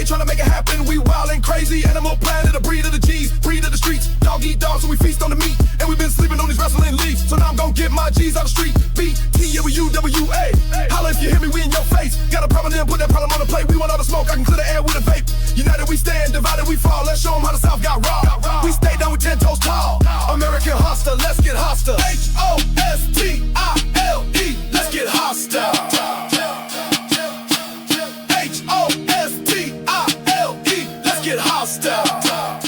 trying to make it happen. We wild and crazy, animal planet, a breed of the G's, breed of the streets. Dog eat dog, so we feast on the meat. And we've been sleeping on these wrestling leaves. So now I'm gonna get my G's out the street. B-T-W-W-A. Holla if you hear me, we in your face. Got a problem, then put that problem on the plate. We want all the smoke, I can clear the air with a vape. United we stand, divided we fall. Let's show them how the South got raw. We stay down with 10 toes tall. American hostile, let's get hostile. H-O-S-T-I-L-E, let's get hostile. H-O-S-T-I-L-E, let's get hostile.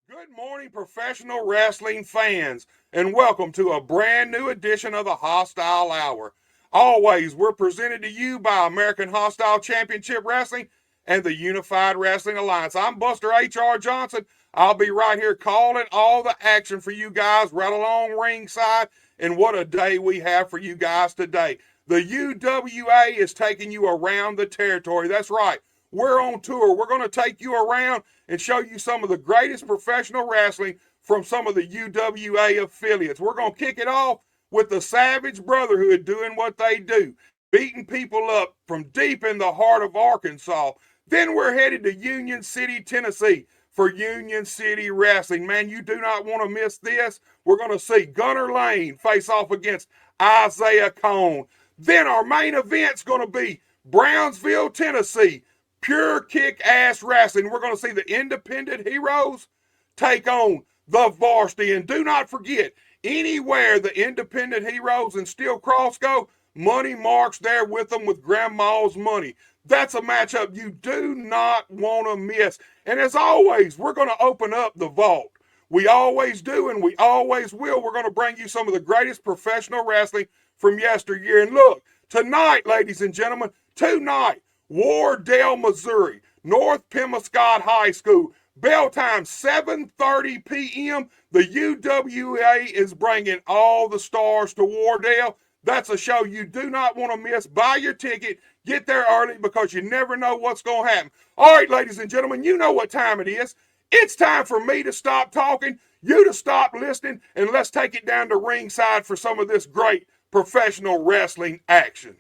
Good morning, professional wrestling fans, and welcome to a brand new edition of the Hostile Hour. Always, we're presented to you by American Hostile Championship Wrestling and the Unified Wrestling Alliance. I'm Buster H.R. Johnson. I'll be right here calling all the action for you guys right along ringside, and what a day we have for you guys today. The UWA is taking you around the territory. That's right. We're on tour. We're going to take you around and show you some of the greatest professional wrestling from some of the UWA affiliates. We're going to kick it off with the Savage Brotherhood doing what they do, beating people up from deep in the heart of Arkansas. Then we're headed to Union City, Tennessee for Union City Wrestling. Man, you do not want to miss this. We're going to see Gunner Lane face off against Isaiah Conn. Then our main event's going to be Brownsville, Tennessee, pure kick-ass wrestling. We're going to see the Independent Heroes take on the Varsity. And do not forget, anywhere the Independent Heroes and Steel Cross go, Money Mark's there with them with Grandma's money. That's a matchup you do not want to miss. And as always, we're going to open up the vault. We always do, and we always will. We're going to bring you some of the greatest professional wrestling from yesteryear. And look, tonight, ladies and gentlemen, tonight, Wardell, Missouri, North Pemiscot High School, bell time 7:30 p.m. The UWA is bringing all the stars to Wardell. That's a show you do not want to miss. Buy your ticket. Get there early because you never know what's going to happen. All right, ladies and gentlemen, you know what time it is. It's time for me to stop talking, you to stop listening, and let's take it down to ringside for some of this great professional wrestling action.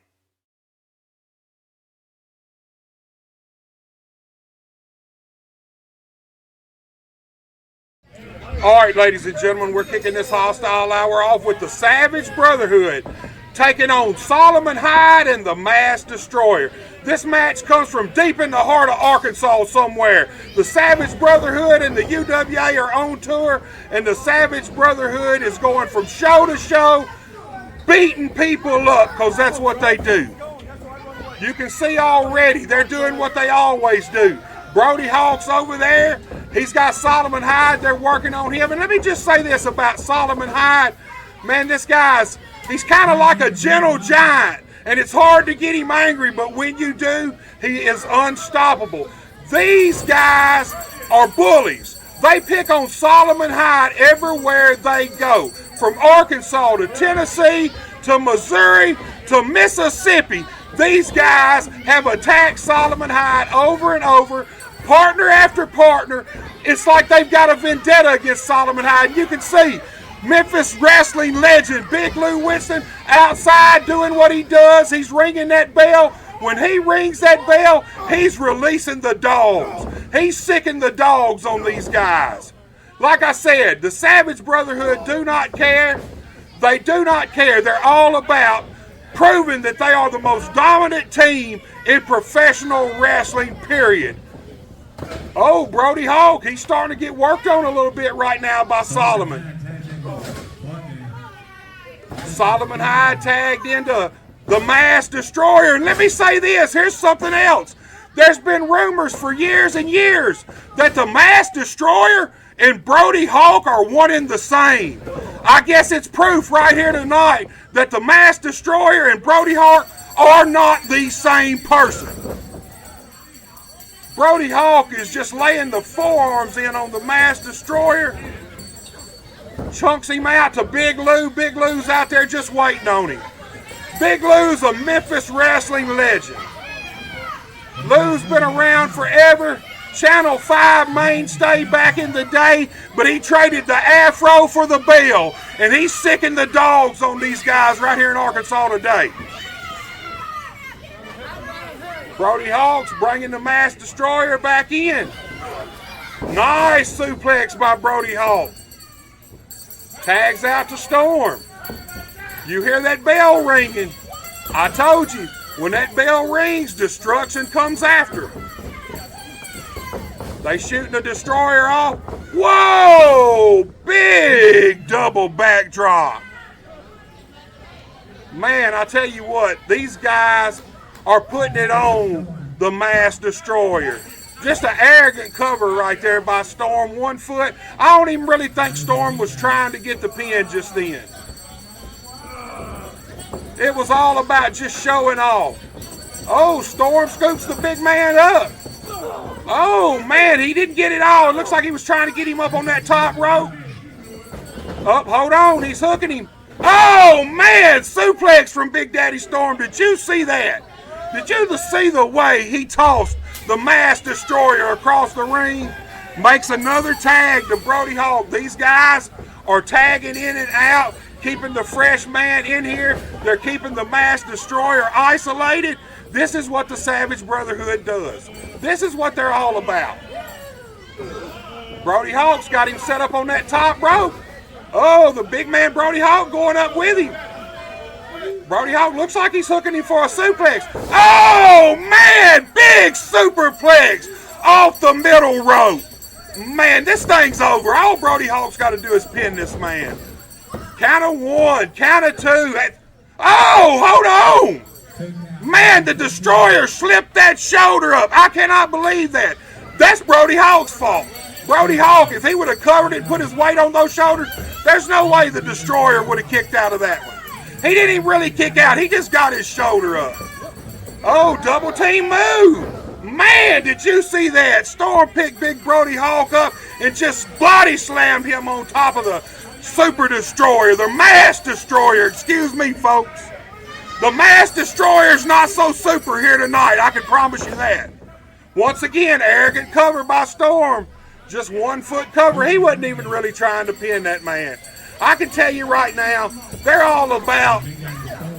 All right, ladies and gentlemen, we're kicking this Hostile Hour off with the Savage Brotherhood taking on Solomon Hyde and the Mass Destroyer. This match comes from deep in the heart of Arkansas somewhere. The Savage Brotherhood and the UWA are on tour, and the Savage Brotherhood is going from show to show, beating people up, because that's what they do. You can see already they're doing what they always do. Brody Hawk's over there. He's got Solomon Hyde. They're working on him. And let me just say this about Solomon Hyde. Man, this he's kind of like a gentle giant. And it's hard to get him angry, but when you do, he is unstoppable. These guys are bullies. They pick on Solomon Hyde everywhere they go. From Arkansas to Tennessee to Missouri to Mississippi. These guys have attacked Solomon Hyde over and over, partner after partner. It's like they've got a vendetta against Solomon Hyde. You can see Memphis wrestling legend Big Lou Winston outside doing what he does. He's ringing that bell. When he rings that bell, he's releasing the dogs. He's sicking the dogs on these guys. Like I said, the Savage Brotherhood do not care. They do not care. They're all about proving that they are the most dominant team in professional wrestling, period. Oh, Brody Hawk, he's starting to get worked on a little bit right now by Solomon. Solomon Hyde tagged into the Mass Destroyer. And let me say this, here's something else. There's been rumors for years and years that the Mass Destroyer and Brody Hawk are one and the same. I guess it's proof right here tonight that the Mass Destroyer and Brody Hawk are not the same person. Brody Hawk is just laying the forearms in on the Mass Destroyer. Chunks him out to Big Lou. Big Lou's out there just waiting on him. Big Lou's a Memphis wrestling legend. Lou's been around forever. Channel 5 mainstay back in the day, but he traded the afro for the bell, and he's sicking the dogs on these guys right here in Arkansas today. Brody Hawk's bringing the Mass Destroyer back in. Nice suplex by Brody Hawk. Tags out to Storm. You hear that bell ringing. I told you, when that bell rings, destruction comes after. They shooting the Destroyer off. Whoa! Big double backdrop. Man, I tell you what, these guys are putting it on the Mass Destroyer. Just an arrogant cover right there by Storm, 1 foot. I don't even really think Storm was trying to get the pin just then. It was all about just showing off. Oh, Storm scoops the big man up. Oh, man, he didn't get it all. It looks like he was trying to get him up on that top rope. Oh, hold on, he's hooking him. Oh, man, suplex from Big Daddy Storm. Did you see that? Did you see the way he tossed the Mass Destroyer across the ring? Makes another tag to Brody Hawk. These guys are tagging in and out, keeping the fresh man in here. They're keeping the Mass Destroyer isolated. This is what the Savage Brotherhood does. This is what they're all about. Brody Hawk's got him set up on that top rope. Oh, the big man Brody Hawk going up with him. Brody Hawk looks like he's hooking him for a suplex. Oh, man, big superplex off the middle rope. Man, this thing's over. All Brody Hawk's got to do is pin this man. Count of 1, count of 2. Oh, hold on. Man, the Destroyer slipped that shoulder up. I cannot believe that. That's Brody Hawk's fault. Brody Hawk, if he would have covered it and put his weight on those shoulders, there's no way the Destroyer would have kicked out of that one. He didn't even really kick out. He just got his shoulder up. Oh, double team move. Man, did you see that? Storm picked Big Brody Hawk up and just body slammed him on top of the Super Destroyer, the Mass Destroyer. Excuse me, folks. The Mass Destroyer's not so super here tonight. I can promise you that. Once again, arrogant cover by Storm. Just 1 foot cover. He wasn't even really trying to pin that man. I can tell you right now, they're all about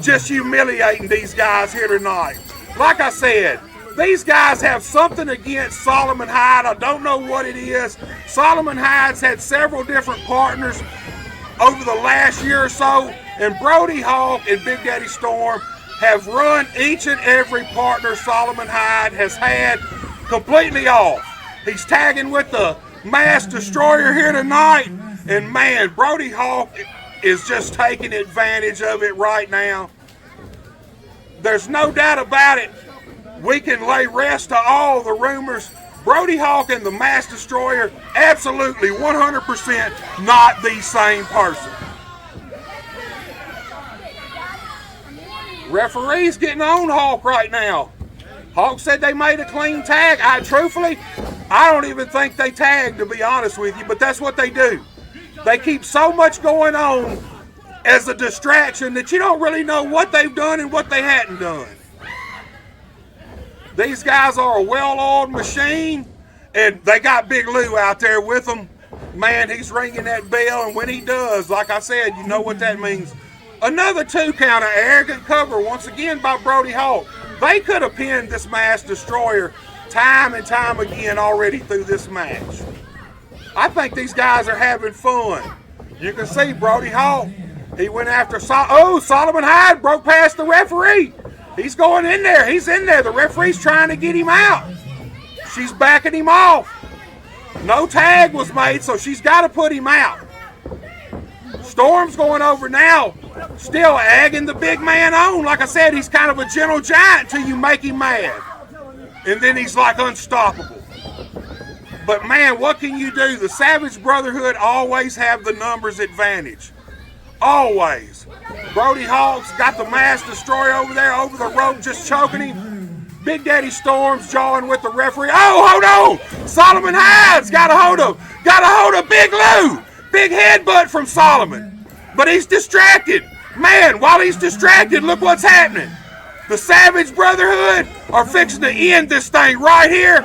just humiliating these guys here tonight. Like I said, these guys have something against Solomon Hyde. I don't know what it is. Solomon Hyde's had several different partners over the last year or so, and Brody Hawk and Big Daddy Storm have run each and every partner Solomon Hyde has had completely off. He's tagging with the Mass Destroyer here tonight. And man, Brody Hawk is just taking advantage of it right now. There's no doubt about it. We can lay rest to all the rumors. Brody Hawk and the Mass Destroyer, absolutely 100% not the same person. Referee's getting on Hawk right now. Hawk said they made a clean tag. Truthfully, I don't even think they tagged, to be honest with you, but that's what they do. They keep so much going on as a distraction that you don't really know what they've done and what they hadn't done. These guys are a well-oiled machine, and they got Big Lou out there with them. Man, he's ringing that bell, and when he does, like I said, you know what that means. Another 2 count of arrogant cover, once again, by Brody Hawk. They could have pinned this Mass Destroyer time and time again already through this match. I think these guys are having fun. You can see Brody Hawk. He went after Solomon Hyde broke past the referee. He's going in there. He's in there. The referee's trying to get him out. She's backing him off. No tag was made, so she's got to put him out. Storm's going over now, still egging the big man on. Like I said, he's kind of a gentle giant until you make him mad. And then he's like unstoppable. But man, what can you do? The Savage Brotherhood always have the numbers advantage. Always. Brody Hawk's got the Mass Destroyer over there, over the rope, just choking him. Big Daddy Storm's jawing with the referee. Oh, hold on! Solomon Hyde's got a hold of Big Lou. Big headbutt from Solomon. But he's distracted. Man, while he's distracted, look what's happening. The Savage Brotherhood are fixing to end this thing right here.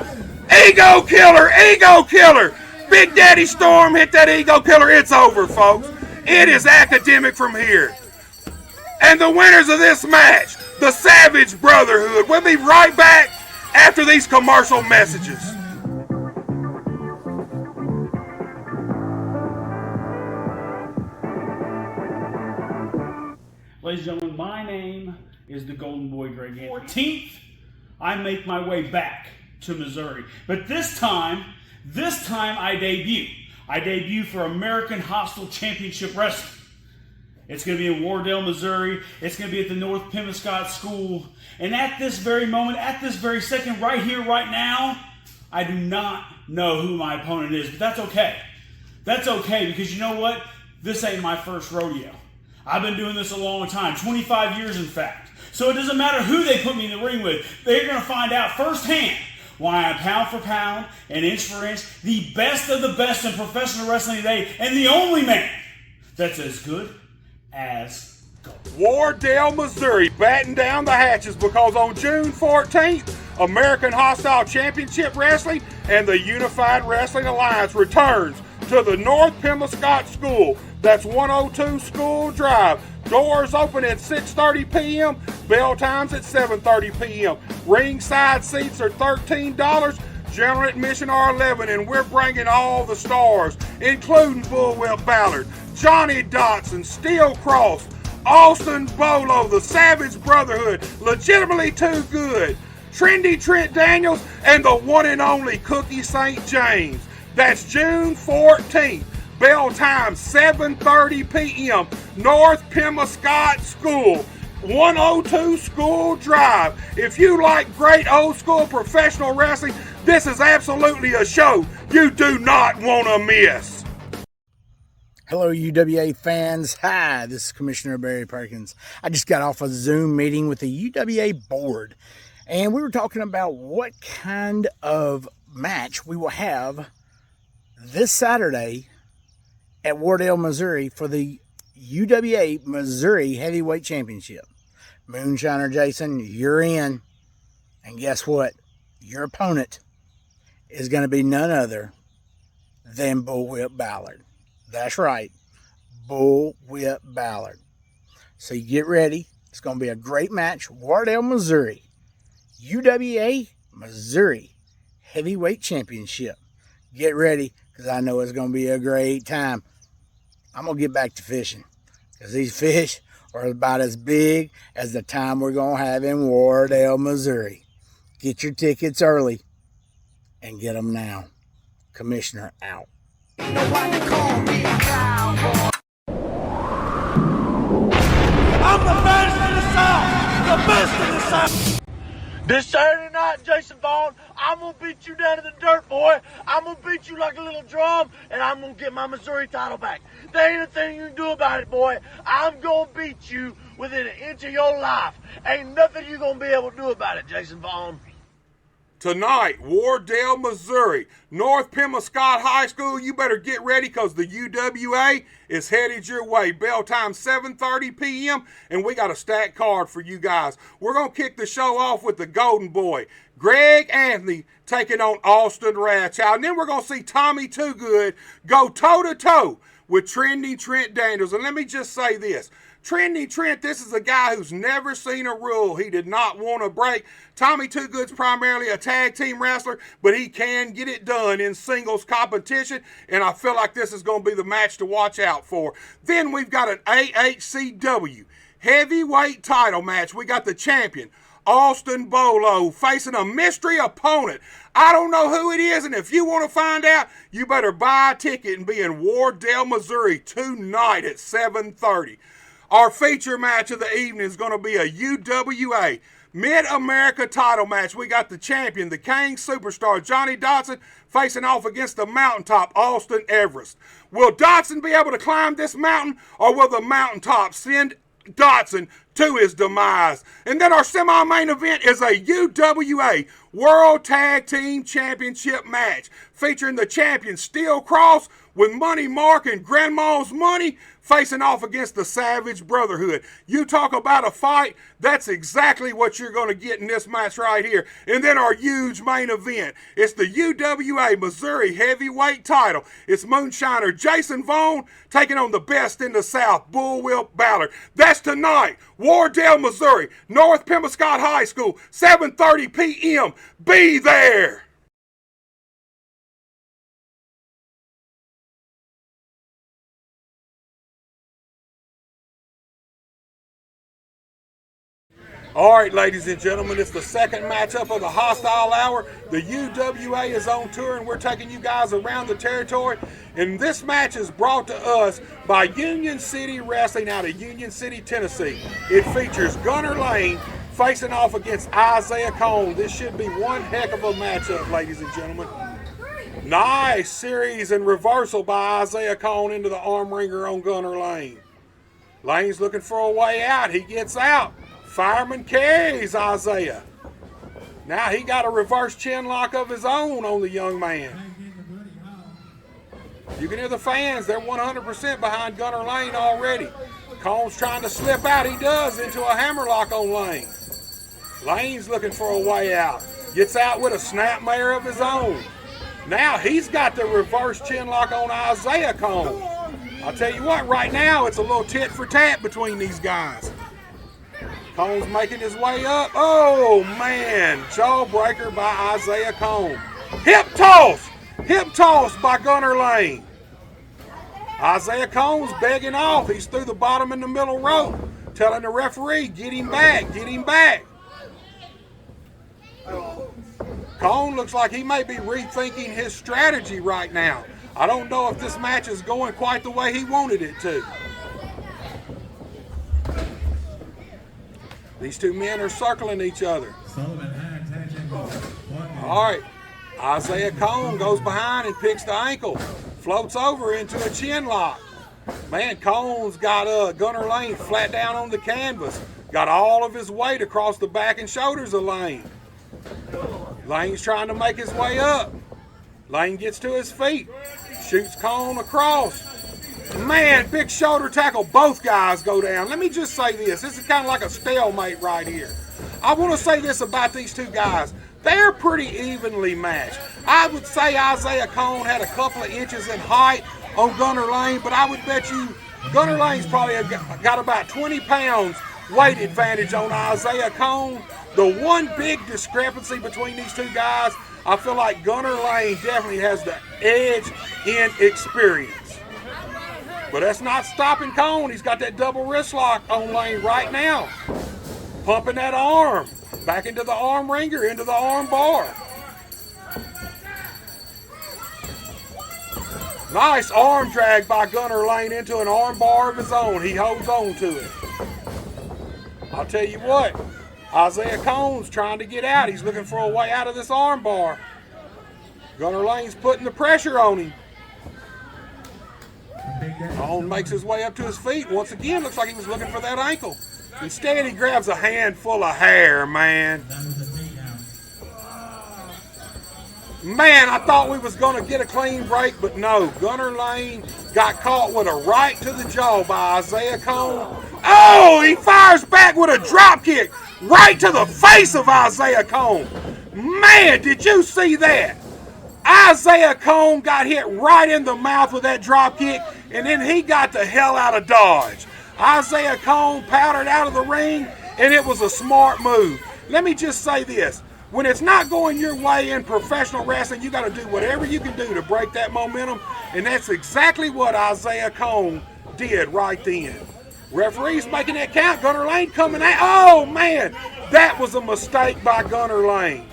Ego killer, ego killer. Big Daddy Storm hit that ego killer. It's over, folks. It is academic from here. And the winners of this match, the Savage Brotherhood. We'll be right back after these commercial messages. Ladies and gentlemen, my name is the Golden Boy Greg Anthony. 14th, I make my way back to Missouri. But this time I debut. I debut for American Hostile Championship Wrestling. It's going to be in Wardell, Missouri. It's going to be at the North Pemiscot School. And at this very moment, at this very second, right here, right now, I do not know who my opponent is. But that's okay. That's okay, because you know what? This ain't my first rodeo. I've been doing this a long time, 25 years in fact. So it doesn't matter who they put me in the ring with. They're going to find out firsthand why I'm pound for pound and inch for inch the best of the best in professional wrestling today, and the only man that's as good as gold. Wardell, Missouri, batten down the hatches, because on June 14th, American Hostile Championship Wrestling and the Unified Wrestling Alliance returns to the North Pemiscot School. That's 102 School Drive. Doors open at 6:30 p.m. Bell times at 7:30 p.m. Ringside seats are $13. General admission are $11, and we're bringing all the stars, including Bullwhip Ballard, Johnny Dotson, Steel Cross, Austin Bolo, the Savage Brotherhood, Legitimately Too Good, Trendy Trent Daniels, and the one and only Cookie St. James. That's June 14th. Bell time 7:30 p.m. North Pemiscot School, 102 School Drive. If you like great old school professional wrestling, this is absolutely a show you do not want to miss. Hello, UWA fans. Hi, this is Commissioner Barry Perkins. I just got off a Zoom meeting with the UWA board, and we were talking about what kind of match we will have this Saturday at Wardell, Missouri for the UWA Missouri Heavyweight Championship. Moonshiner Jason, you're in. And guess what? Your opponent is going to be none other than Bullwhip Ballard. That's right, Bullwhip Ballard. So you get ready. It's going to be a great match. Wardell, Missouri. UWA Missouri Heavyweight Championship. Get ready, because I know it's going to be a great time. I'm going to get back to fishing, because these fish are about as big as the time we're going to have in Wardell, Missouri. Get your tickets early and get them now. Commissioner out. Nobody call me cowboy. I'm the best in the South! The best in the South! This Saturday night, Jason Vaughn, I'm going to beat you down to the dirt, boy. I'm going to beat you like a little drum, and I'm going to get my Missouri title back. There ain't a thing you can do about it, boy. I'm going to beat you within an inch of your life. Ain't nothing you going to be able to do about it, Jason Vaughn. Tonight, Wardell, Missouri, North Pemiscot High School. You better get ready, because the UWA is headed your way. Bell time 7:30 p.m. and we got a stacked card for you guys. We're going to kick the show off with the Golden Boy, Greg Anthony, taking on Austin Rathchild. And then we're going to see Tommy Too Good go toe-to-toe with Trendy Trent Daniels. And let me just say this. Trendy Trent, this is a guy who's never seen a rule he did not want to break. Tommy Too Good's primarily a tag team wrestler, but he can get it done in singles competition, and I feel like this is going to be the match to watch out for. Then we've got an AHCW heavyweight title match. We got the champion, Austin Bolo, facing a mystery opponent. I don't know who it is, and if you want to find out, you better buy a ticket and be in Wardell, Missouri tonight at 7:30. Our feature match of the evening is going to be a UWA Mid-America title match. We got the champion, the King Superstar, Johnny Dotson, facing off against the mountaintop, Austin Everest. Will Dotson be able to climb this mountain, or will the mountaintop send Dotson to his demise? And then our semi-main event is a UWA World Tag Team Championship match featuring the champion Steel Cross with Money Mark and Grandma's Money facing off against the Savage Brotherhood. You talk about a fight, that's exactly what you're going to get in this match right here. And then our huge main event. It's the UWA Missouri Heavyweight title. It's Moonshiner Jason Vaughn taking on the best in the South, Bullwhip Ballard. That's tonight, Wardell, Missouri, North Pembascott High School, 7:30 p.m. Be there. All right, ladies and gentlemen, it's the second matchup of the Hostile Hour. The UWA is on tour, and we're taking you guys around the territory. And this match is brought to us by Union City Wrestling out of Union City, Tennessee. It features Gunner Lane facing off against Isaiah Conn. This should be one heck of a matchup, ladies and gentlemen. Nice series and reversal by Isaiah Conn into the arm wringer on Gunner Lane. Lane's looking for a way out. He gets out. Fireman carries Isaiah. Now he got a reverse chin lock of his own on the young man. You can hear the fans. They're 100% behind Gunner Lane already. Conn's trying to slip out. He does into a hammerlock on Lane. Lane's looking for a way out. Gets out with a snapmare of his own. Now he's got the reverse chin lock on Isaiah Conn. I'll tell you what, right now it's a little tit for tat between these guys. Conn's making his way up. Oh, man. Jawbreaker by Isaiah Conn. Hip toss. Hip toss by Gunner Lane. Isaiah Conn's begging off. He's through the bottom and the middle rope, telling the referee, get him back, get him back. Conn looks like he may be rethinking his strategy right now. I don't know if this match is going quite the way he wanted it to. These two men are circling each other. All right. Isaiah Conn goes behind and picks the ankle. Floats over into a chin lock. Man, Conn's got Gunner Lane flat down on the canvas. Got all of his weight across the back and shoulders of Lane. Lane's trying to make his way up. Lane gets to his feet. Shoots Conn across. Man, big shoulder tackle. Both guys go down. Let me just say this. This is kind of like a stalemate right here. I want to say this about these two guys. They're pretty evenly matched. I would say Isaiah Conn had a couple of inches in height on Gunner Lane, but I would bet you Gunner Lane's probably got about 20 pounds weight advantage on Isaiah Conn. The one big discrepancy between these two guys, I feel like Gunner Lane definitely has the edge in experience. But that's not stopping Conn. He's got that double wrist lock on Lane right now. Pumping that arm. Back into the arm wringer, into the arm bar. Nice arm drag by Gunner Lane into an arm bar of his own. He holds on to it. I'll tell you what, Isaiah Conn's trying to get out. He's looking for a way out of this arm bar. Gunner Lane's putting the pressure on him. Conn makes his way up to his feet. Once again, looks like he was looking for that ankle. Instead, he grabs a handful of hair, man. Man, I thought we was going to get a clean break, but no. Gunner Lane got caught with a right to the jaw by Isaiah Conn. Oh, he fires back with a drop kick right to the face of Isaiah Conn. Man, did you see that? Isaiah Conn got hit right in the mouth with that drop kick, and then he got the hell out of Dodge. Isaiah Conn powdered out of the ring, and it was a smart move. Let me just say this. When it's not going your way in professional wrestling, you got to do whatever you can do to break that momentum, and that's exactly what Isaiah Conn did right then. Referee's making that count. Gunner Lane coming out. Oh, man, that was a mistake by Gunner Lane.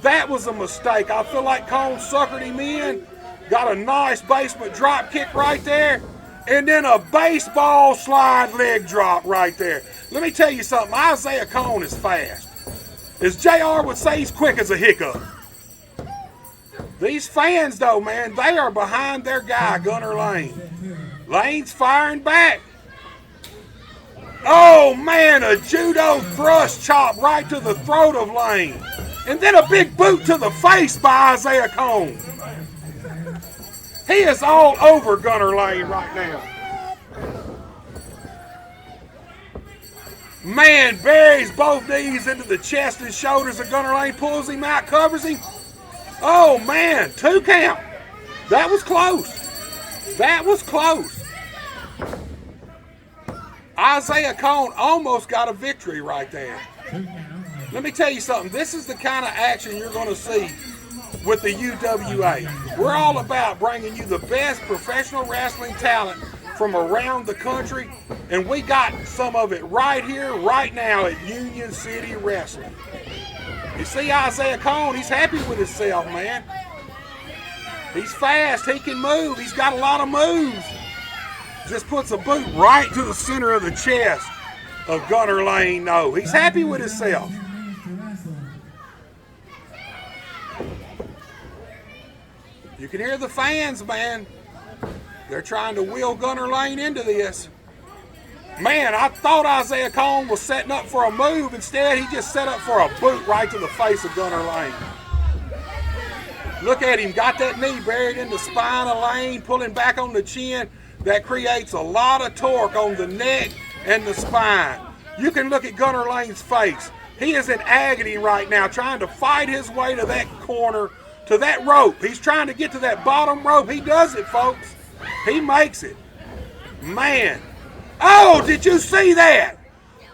That was a mistake. I feel like Conn suckered him in. Got a nice basement drop kick right there. And then a baseball slide leg drop right there. Let me tell you something. Isaiah Conn is fast. As JR would say, he's quick as a hiccup. These fans, though, man, they are behind their guy, Gunner Lane. Lane's firing back. Oh, man, a judo thrust chop right to the throat of Lane. And then a big boot to the face by Isaiah Conn. He is all over Gunner Lane right now. Man buries both knees into the chest and shoulders of Gunner Lane, pulls him out, covers him. Oh man, 2 count. That was close. That was close. Isaiah Conn almost got a victory right there. Let me tell you something. This is the kind of action you're going to see with the UWA. We're all about bringing you the best professional wrestling talent from around the country, and we got some of it right here, right now at Union City Wrestling. You see Isaiah Conn, he's happy with himself, man. He's fast, he can move, he's got a lot of moves. Just puts a boot right to the center of the chest of Gunner Lane. No, he's happy with himself. You can hear the fans, man. They're trying to wheel Gunner Lane into this. Man, I thought Isaiah Conn was setting up for a move. Instead, he just set up for a boot right to the face of Gunner Lane. Look at him, got that knee buried in the spine of Lane, pulling back on the chin. That creates a lot of torque on the neck and the spine. You can look at Gunner Lane's face. He is in agony right now, trying to fight his way to that corner, to that rope. He's trying to get to that bottom rope. He does it, folks. He makes it. Man. Oh, did you see that?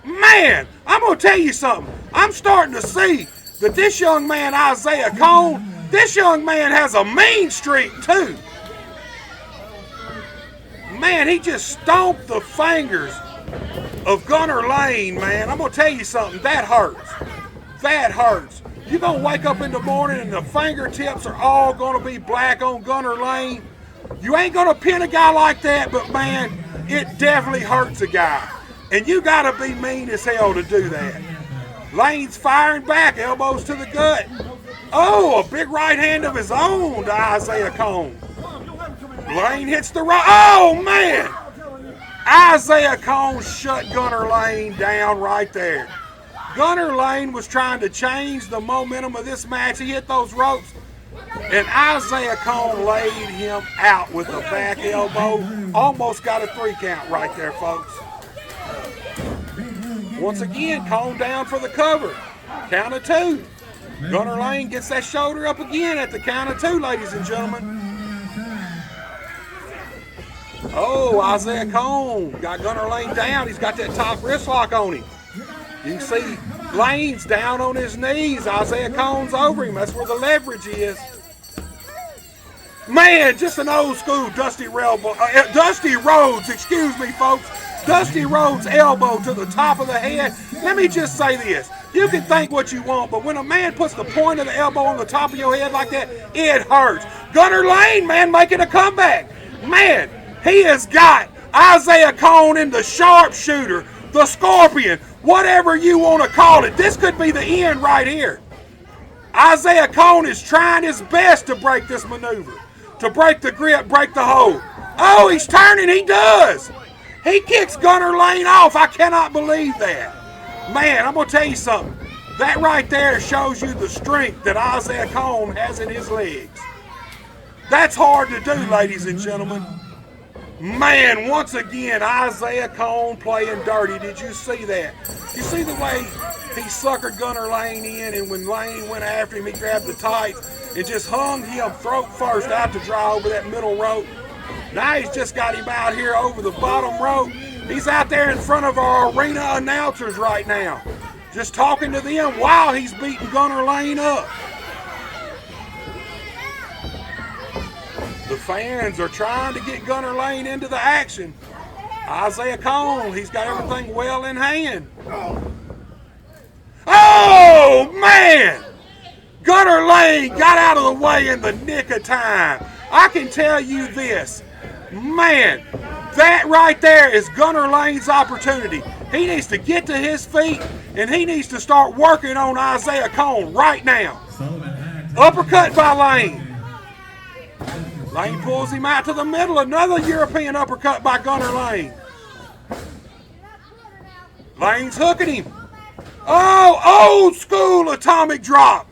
Man, I'm going to tell you something. I'm starting to see that this young man, Isaiah Conn, this young man has a mean streak too. Man, he just stomped the fingers of Gunner Lane, man. I'm going to tell you something. That hurts. That hurts. You're going to wake up in the morning and the fingertips are all going to be black on Gunner Lane. You ain't going to pin a guy like that, but man, it definitely hurts a guy. And you got to be mean as hell to do that. Lane's firing back, elbows to the gut. Oh, a big right hand of his own to Isaiah Conn. Lane hits the right. Oh, man. Isaiah Conn shut Gunner Lane down right there. Gunner Lane was trying to change the momentum of this match. He hit those ropes. And Isaiah Conn laid him out with a back elbow. Almost got a 3 count right there, folks. Once again, Conn down for the cover. Count of 2. Gunner Lane gets that shoulder up again at the count of 2, ladies and gentlemen. Oh, Isaiah Conn got Gunner Lane down. He's got that top wrist lock on him. You can see Lane's down on his knees. Isaiah Conn's over him. That's where the leverage is. Man, just an old school Dusty Rhodes, excuse me, folks. Dusty Rhodes elbow to the top of the head. Let me just say this. You can think what you want, but when a man puts the point of the elbow on the top of your head like that, it hurts. Gunner Lane, man, making a comeback. Man, he has got Isaiah Conn in the sharpshooter, the scorpion, whatever you want to call it. This could be the end right here. Isaiah Conn is trying his best to break this maneuver, to break the grip, break the hold. Oh, he's turning. He does. He kicks Gunner Lane off. I cannot believe that. Man, I'm going to tell you something. That right there shows you the strength that Isaiah Conn has in his legs. That's hard to do, ladies and gentlemen. Man, once again, Isaiah Conn playing dirty. Did you see that? You see the way he suckered Gunner Lane in, and when Lane went after him, he grabbed the tights and just hung him throat first out to dry over that middle rope. Now he's just got him out here over the bottom rope. He's out there in front of our arena announcers right now, just talking to them while he's beating Gunner Lane up. The fans are trying to get Gunner Lane into the action. Isaiah Conn, he's got everything well in hand. Oh, man! Gunner Lane got out of the way in the nick of time. I can tell you this. Man, that right there is Gunner Lane's opportunity. He needs to get to his feet, and he needs to start working on Isaiah Conn right now. Uppercut by Lane. Lane pulls him out to the middle. Another European uppercut by Gunner Lane. Lane's hooking him. Oh, old school atomic drop.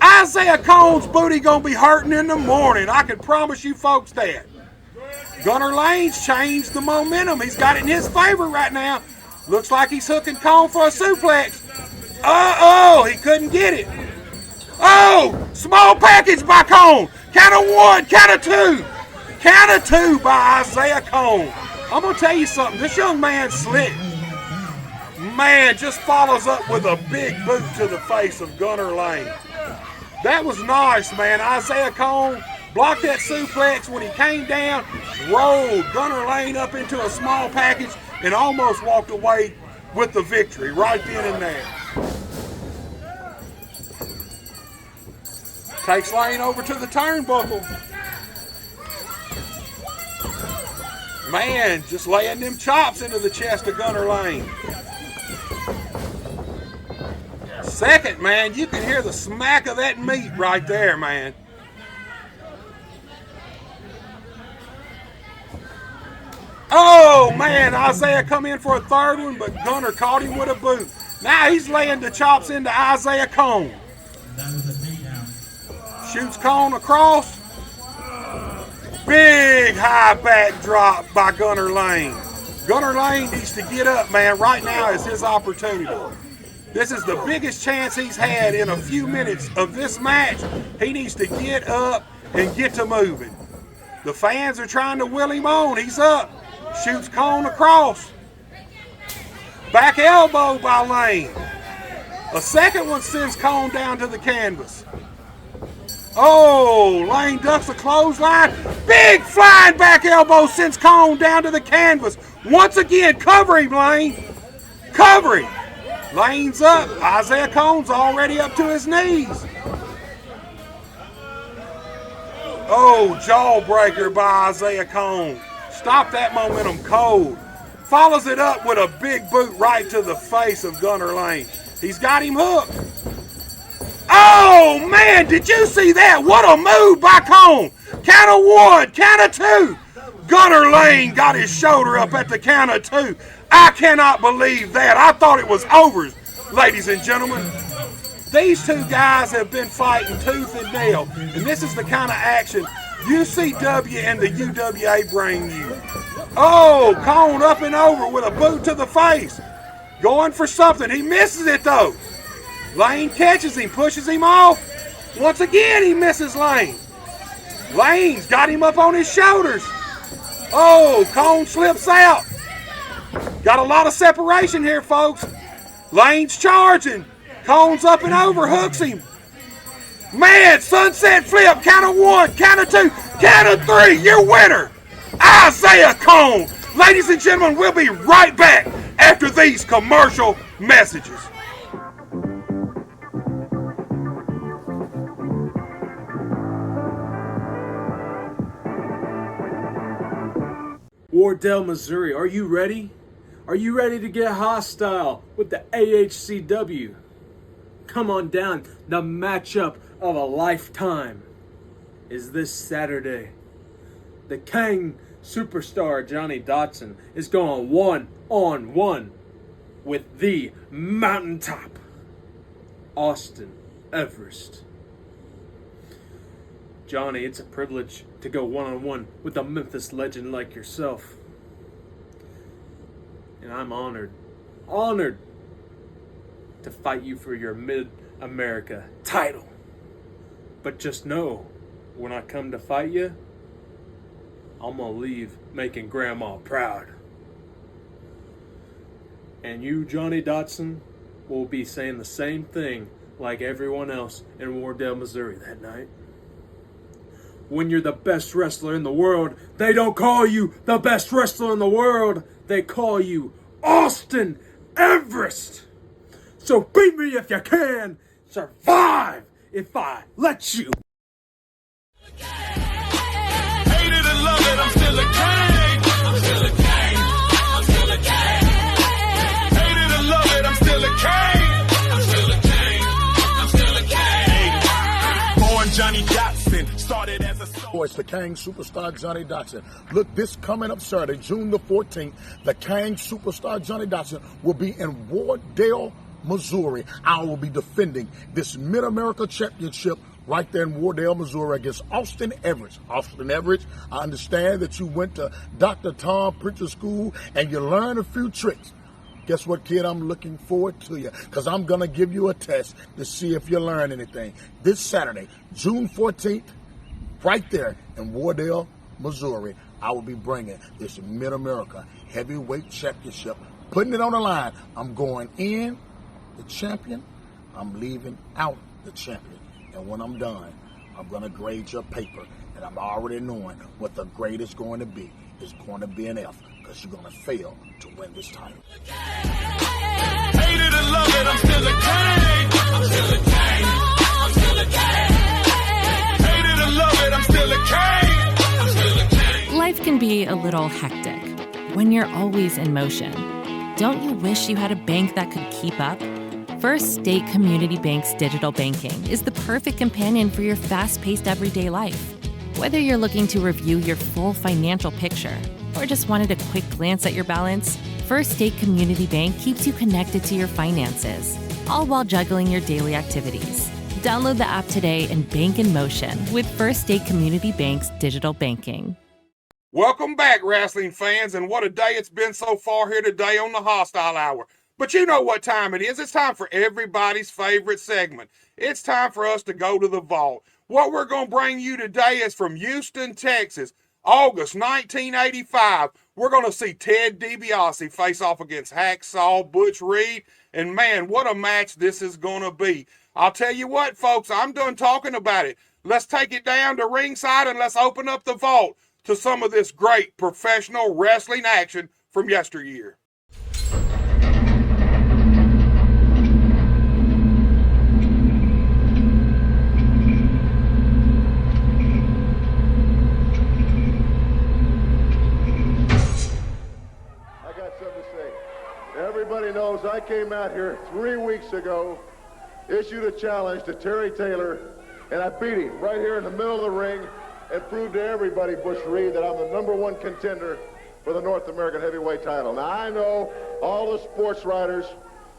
Isaiah Conn's booty gonna be hurting in the morning. I can promise you folks that. Gunnar Lane's changed the momentum. He's got it in his favor right now. Looks like he's hooking Conn for a suplex. Uh-oh, he couldn't get it. Oh, small package by Conn. Count of one, count of two. Count of two by Isaiah Conn. I'm going to tell you something. This young man's slick. Man, just follows up with a big boot to the face of Gunnar Lane. That was nice, man. Isaiah Conn blocked that suplex when he came down, rolled Gunnar Lane up into a small package, and almost walked away with the victory right then and there. Takes Lane over to the turnbuckle. Man, just laying them chops into the chest of Gunnar Lane. Second, man, you can hear the smack of that meat right there, man. Oh, man, Isaiah come in for a third one, but Gunnar caught him with a boot. Now he's laying the chops into Isaiah Conn. Shoots Conn across. Big high back drop by Gunnar Lane. Gunnar Lane needs to get up, man. Right now is his opportunity. This is the biggest chance he's had in a few minutes of this match. He needs to get up and get to moving. The fans are trying to will him on. He's up. Shoots Conn across. Back elbow by Lane. A second one sends Conn down to the canvas. Oh, Lane ducks a clothesline. Big flying back elbow sends Conn down to the canvas. Once again, cover him, Lane. Cover him. Lane's up. Isaiah Conn's already up to his knees. Oh, jawbreaker by Isaiah Conn. Stop that momentum cold. Follows it up with a big boot right to the face of Gunnar Lane. He's got him hooked. Oh, man, did you see that? What a move by Conn. Count of one, count of two. Gunnar Lane got his shoulder up at the count of two. I cannot believe that. I thought it was over, ladies and gentlemen. These two guys have been fighting tooth and nail, and this is the kind of action UCW and the UWA bring you. Oh, Conn up and over with a boot to the face. Going for something. He misses it, though. Lane catches him, pushes him off. Once again, he misses Lane. Lane's got him up on his shoulders. Oh, Conn slips out. Got a lot of separation here, folks. Lane's charging. Conn's up and over, hooks him. Man, sunset flip, count of one, count of two, count of three, your winner, Isaiah Conn. Ladies and gentlemen, we'll be right back after these commercial messages. Wardell, Missouri, are you ready? Are you ready to get hostile with the AHCW? Come on down. The matchup of a lifetime is this Saturday. The King superstar Johnny Dotson is going one-on-one with the Mountaintop Austin Everest. Johnny, it's a privilege to go one-on-one with a Memphis legend like yourself. And I'm honored to fight you for your Mid-America title. But just know, when I come to fight you, I'm gonna leave making Grandma proud. And you, Johnny Dotson, will be saying the same thing like everyone else in Wardell, Missouri that night. When you're the best wrestler in the world, they don't call you the best wrestler in the world. They call you Austin Everest. So beat me if you can. Survive if I let you. Hate it and love it, I'm still a king. I'm still a king. I'm still a king. Hate it and love it, I'm still a king. I'm still a king. I'm still a king. Born Johnny Dotson, started as a It's the King Superstar Johnny Dotson. Look, this coming up Saturday, June the 14th, the King Superstar Johnny Dotson will be in Wardell, Missouri, I will be defending this Mid-America Championship right there in Wardell, Missouri against Austin Everett. Austin Everett, I understand that you went to Dr. Tom Pritchard School and you learned a few tricks. Guess what, kid? I'm looking forward to you because I'm going to give you a test to see if you learn anything. This Saturday, June 14th, right there in Wardell, Missouri, I will be bringing this Mid-America Heavyweight Championship, putting it on the line. I'm going in the champion, I'm leaving out the champion. And when I'm done, I'm going to grade your paper. And I'm already knowing what the grade is going to be. It's going to be an F because you're going to fail to win this title. Hate it or love it, I'm still a king. I'm still a king. I'm still a king. Hate it or love it, I'm still a king. I'm still a king. Life can be a little hectic when you're always in motion. Don't you wish you had a bank that could keep up? First State Community Bank's digital banking is the perfect companion for your fast-paced everyday life. Whether you're looking to review your full financial picture or just wanted a quick glance at your balance, First State Community Bank keeps you connected to your finances, all while juggling your daily activities. Download the app today and bank in motion with First State Community Bank's digital banking. Welcome back, wrestling fans, and what a day it's been so far here today on the Hostile Hour. But you know what time it is. It's time for everybody's favorite segment. It's time for us to go to the vault. What we're going to bring you today is from Houston, Texas, August 1985. We're going to see Ted DiBiase face off against Hacksaw Butch Reed. And man, what a match this is going to be. I'll tell you what, folks, I'm done talking about it. Let's take it down to ringside and let's open up the vault to some of this great professional wrestling action from yesteryear. Everybody knows I came out here 3 weeks ago, issued a challenge to Terry Taylor, and I beat him right here in the middle of the ring and proved to everybody, Butch Reed, that I'm the #1 contender for the North American heavyweight title. Now, I know all the sports writers,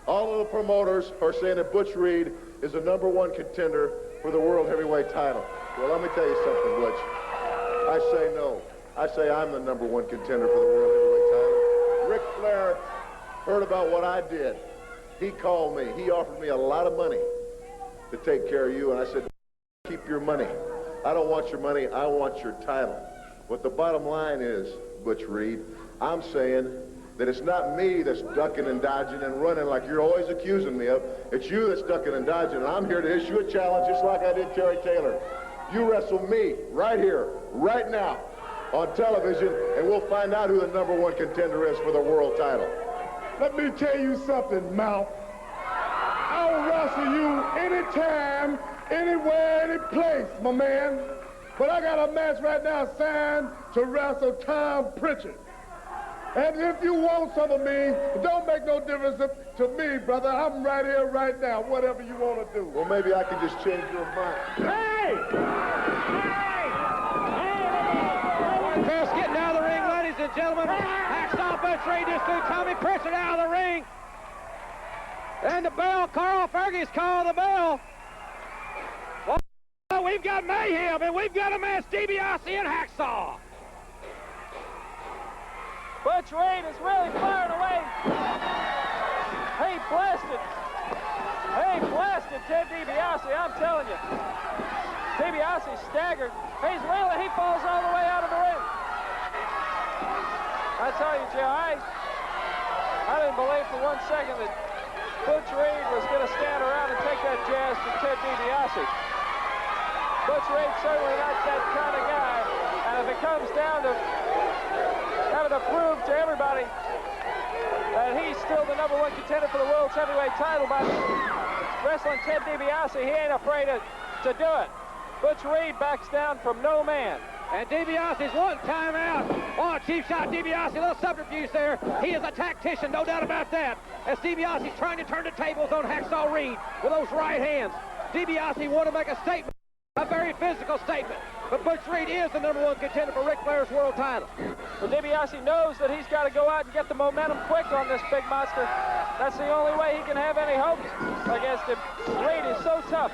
all of the promoters are saying that Butch Reed is the #1 contender for the world heavyweight title. Well, let me tell you something, Butch. I say no. I say I'm the #1 contender for the world heavyweight title. Ric Flair heard about what I did. He called me. He offered me a lot of money to take care of you, and I said, keep your money. I don't want your money. I want your title. What the bottom line is, Butch Reed, I'm saying that it's not me that's ducking and dodging and running like you're always accusing me of. It's you that's ducking and dodging, and I'm here to issue a challenge just like I did Terry Taylor. You wrestle me right here, right now, on television, and we'll find out who the #1 contender is for the world title. Let me tell you something, Mount. I'll wrestle you anytime, anywhere, any place, my man. But I got a match right now signed to wrestle Tom Pritchard. And if you want some of me, it don't make no difference to me, brother. I'm right here, right now, whatever you want to do. Well, maybe I can just change your mind. Hey! Chris getting out of the ring, ladies and gentlemen. Hacksaw Butch Reed just threw Tommy Pritchard out of the ring. And the bell, Carl Fergie's called the bell. Well, we've got mayhem, and we've got a match, DiBiase and Hacksaw. Butch Reed is really firing away. He blasted Ted DiBiase, I'm telling you. DiBiase staggered. He falls all the way out of the ring. I tell you, Joe, I didn't believe for 1 second that Butch Reed was going to stand around and take that jazz to Ted DiBiase. Butch Reed certainly not that kind of guy. And if it comes down to having to prove to everybody that he's still the #1 contender for the world's heavyweight title by wrestling Ted DiBiase, he ain't afraid to do it. Butch Reed backs down from no man. And DiBiase's one timeout. Oh, cheap shot, DiBiase, a little subterfuge there. He is a tactician, no doubt about that. As DiBiase's trying to turn the tables on Hacksaw Reed with those right hands. DiBiase wanted to make a statement, a very physical statement. But Butch Reed is the #1 contender for Ric Flair's world title. Well, DiBiase knows that he's got to go out and get the momentum quick on this big monster. That's the only way he can have any hopes against him. Reed is so tough.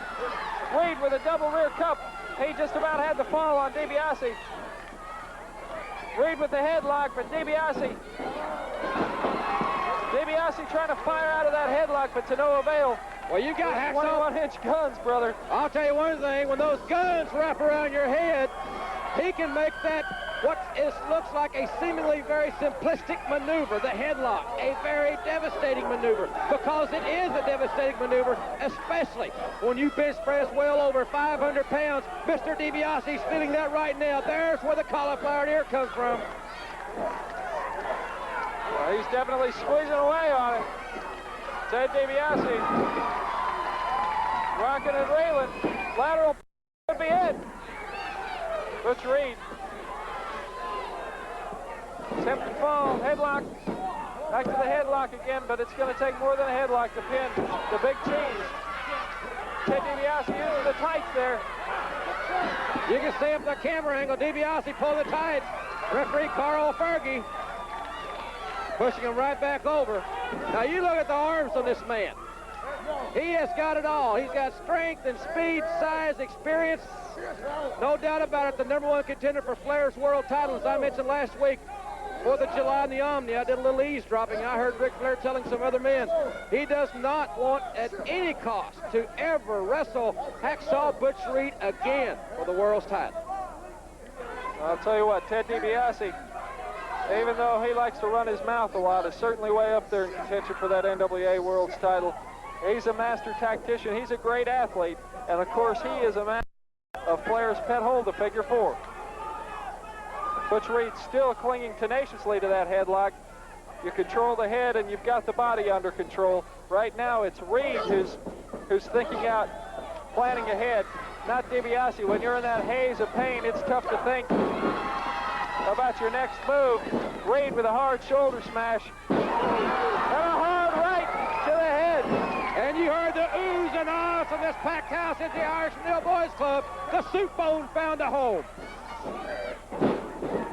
Reed with a double rear cup. He just about had the fall on DiBiase. Reed with the headlock, but DiBiase trying to fire out of that headlock, but to no avail. Well, you got Hacksaw. 21-inch guns, brother. I'll tell you one thing, when those guns wrap around your head, he can make that looks like a seemingly very simplistic maneuver, the headlock, a very devastating maneuver, because it is a devastating maneuver, especially when you bench press well over 500 pounds. Mr. DiBiase's feeling that right now. There's where the cauliflower ear comes from. Well, he's definitely squeezing away on it. Ted DiBiase rocking and railing. Lateral could be it. Butch Reed. Attempted fall, headlock. Back to the headlock again, but it's going to take more than a headlock to pin the big cheese. Ted DiBiase using the tights there. You can see up the camera angle, DiBiase pull the tights. Referee Carl Fergie pushing him right back over. Now you look at the arms on this man. He has got it all. He's got strength and speed, size, experience. No doubt about it, the #1 contender for Flair's world title, as I mentioned last week, 4th of July in the Omni. I did a little eavesdropping. I heard Ric Flair telling some other men he does not want at any cost to ever wrestle Hacksaw Butch Reed again for the world's title. I'll tell you what, Ted DiBiase, even though he likes to run his mouth a lot, is certainly way up there in contention for that NWA World's title. He's a master tactician. He's a great athlete. And, of course, he is a master of Flair's pet hold, the figure 4. Butch Reed still clinging tenaciously to that headlock. You control the head, and you've got the body under control. Right now, it's Reed who's thinking out, planning ahead, not DiBiase. When you're in that haze of pain, it's tough to think about your next move. Reed with a hard shoulder smash. And a hard right to the head. And you heard the oohs and ahs from this packed house at the Irish Mill Boys Club. The soup bone found a home.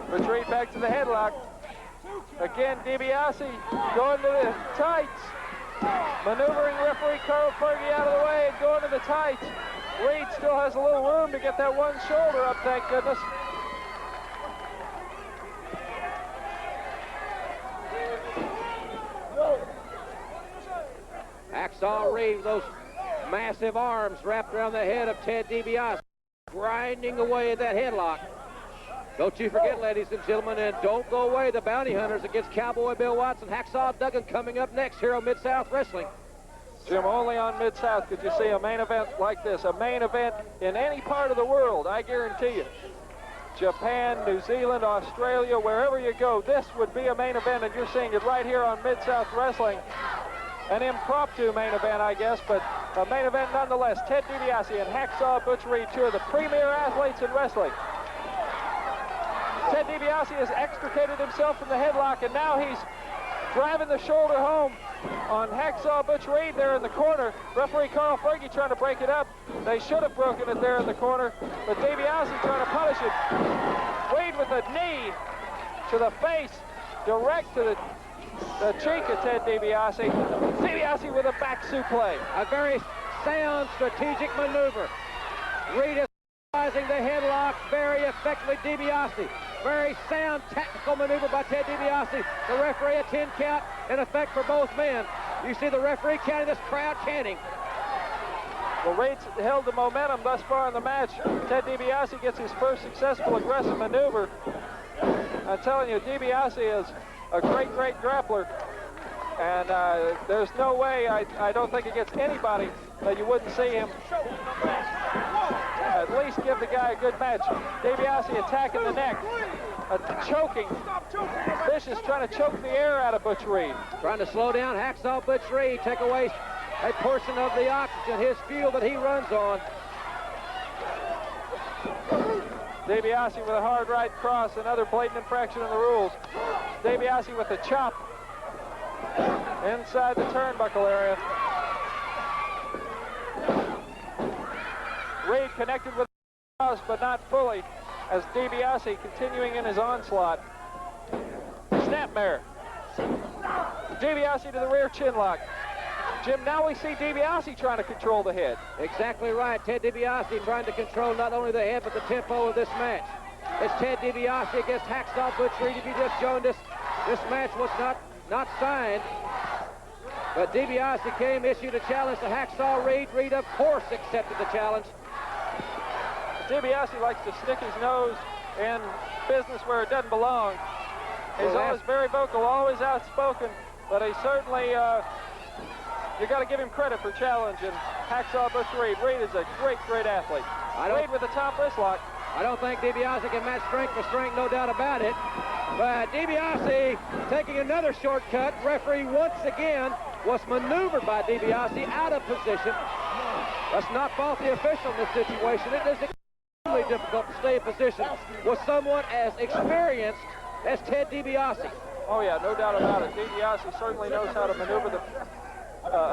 Butch Reed back to the headlock. Again, DiBiase going to the tights. Maneuvering referee Carl Fergie out of the way and going to the tights. Reed still has a little room to get that one shoulder up, thank goodness. Hacksaw Reed with those massive arms wrapped around the head of Ted DiBiase, grinding away at that headlock. Don't you forget, ladies and gentlemen, and don't go away, the Bounty Hunters against Cowboy Bill Watson, Hacksaw Duggan coming up next here on Mid-South Wrestling. Jim, only on Mid-South could you see a main event like this, a main event in any part of the world, I guarantee you. Japan, New Zealand, Australia, wherever you go, this would be a main event, and you're seeing it right here on Mid-South Wrestling. An impromptu main event, I guess, but a main event nonetheless. Ted DiBiase and Hacksaw Butch Reed, two of the premier athletes in wrestling. Ted DiBiase has extricated himself from the headlock, and now he's driving the shoulder home on Hacksaw Butch Reed there in the corner. Referee Carl Fergie trying to break it up. They should have broken it there in the corner, but DiBiase trying to punish it. Reed with a knee to the face, direct to the cheek of Ted DiBiase. DiBiase with a back suplex. A very sound strategic maneuver. Reed is utilizing the headlock very effectively. DiBiase, very sound tactical maneuver by Ted DiBiase. The referee a 10 count in effect for both men. You see the referee counting, this crowd chanting. Well, Reed's held the momentum thus far in the match. Ted DiBiase gets his first successful aggressive maneuver. I'm telling you, DiBiase is a great, great grappler. And there's no way, I don't think against anybody that you wouldn't see him at least give the guy a good match. DiBiase attacking the neck, choking. Vicious trying to choke the air out of Butch Reed. Trying to slow down Hacksaw Butch Reed, take away a portion of the oxygen, his fuel that he runs on. DiBiase with a hard right cross, another blatant infraction in the rules. DiBiase with a chop inside the turnbuckle area. Reed connected with the cross, but not fully, as DiBiase continuing in his onslaught. Snapmare. DiBiase to the rear chin lock. Jim, now we see DiBiase trying to control the head. Exactly right. Ted DiBiase trying to control not only the head, but the tempo of this match. It's Ted DiBiase against Hacksaw Butch Reed. If you just joined us, this match was not signed. But DiBiase came, issued a challenge to Hacksaw Reed. Reed, of course, accepted the challenge. DiBiase likes to stick his nose in business where it doesn't belong. He's always very vocal, always outspoken, but he certainly, you got to give him credit for challenging Hacksaw Butch Reed. Reed is a great, great athlete. Reed with the top wrist lock. I don't think DiBiase can match strength for strength, no doubt about it. But DiBiase taking another shortcut. Referee once again was maneuvered by DiBiase out of position. Let's not fault the official in this situation. It is extremely difficult to stay in position with someone as experienced as Ted DiBiase. Oh yeah, no doubt about it. DiBiase certainly knows how to maneuver the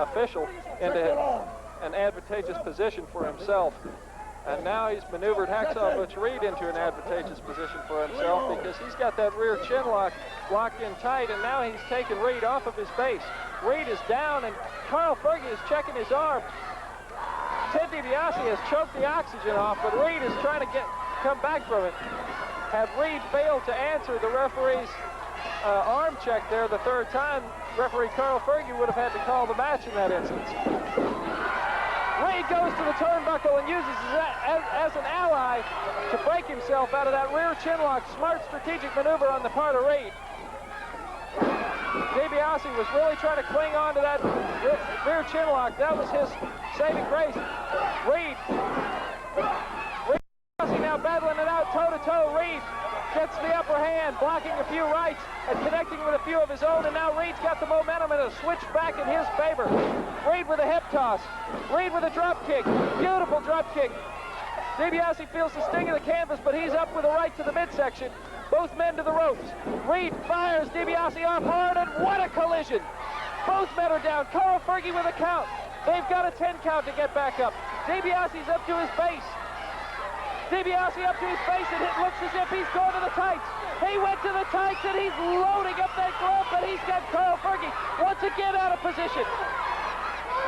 official into an advantageous position for himself. And now he's maneuvered Hacksaw Butch Reed into an advantageous position for himself because he's got that rear chin lock locked in tight, and now he's taken Reed off of his base. Reed is down, and Carl Fergie is checking his arm. Ted DiBiase has choked the oxygen off, but Reed is trying to come back from it. Had Reed failed to answer the referee's arm check there the third time, referee Carl Fergie would have had to call the match in that instance. Reed goes to the turnbuckle and uses that as an ally to break himself out of that rear chin lock. Smart strategic maneuver on the part of Reed. DiBiase was really trying to cling on to that rear chin lock. That was his saving grace. Reed now battling it out toe-to-toe. Reed gets the upper hand, blocking a few rights and connecting with a few of his own, and now Reed's got the momentum and a switch back in his favor. Reed with a hip toss. Reed with a drop kick. Beautiful drop kick. DiBiase feels the sting of the canvas, but he's up with a right to the midsection. Both men to the ropes. Reed fires DiBiase off hard, and what a collision. Both men are down. Carl Fergie with a count. They've got a 10 count to get back up. DiBiase's up to his base. DiBiase up to his face, and it looks as if he's going to the tights. He went to the tights, and he's loading up that glove, but he's got Carl Fergie once again out of position.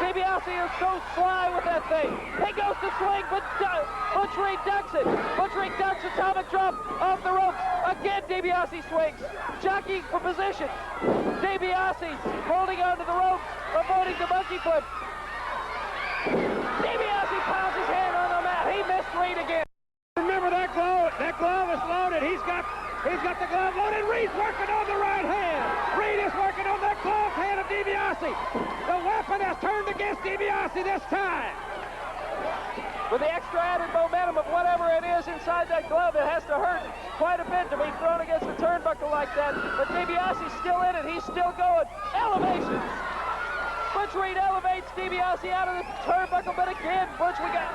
DiBiase is so sly with that thing. He goes to swing, but Butch Reed ducks it. Butch Reed ducks atomic drop off the ropes. Again, DiBiase swings, jockeying for position. DiBiase holding onto the ropes, avoiding the monkey flip. DiBiase pounds his hand on the mat. He missed Reed again. Remember that glove? That glove is loaded. He's got the glove loaded. Reed's working on the right hand. Reed is working on that gloved hand of DiBiase. The weapon has turned against DiBiase this time. With the extra added momentum of whatever it is inside that glove, it has to hurt quite a bit to be thrown against the turnbuckle like that. But DiBiase's still in it. He's still going. Elevation. Butch Reed elevates DiBiase out of the turnbuckle, but again, Butch, we got...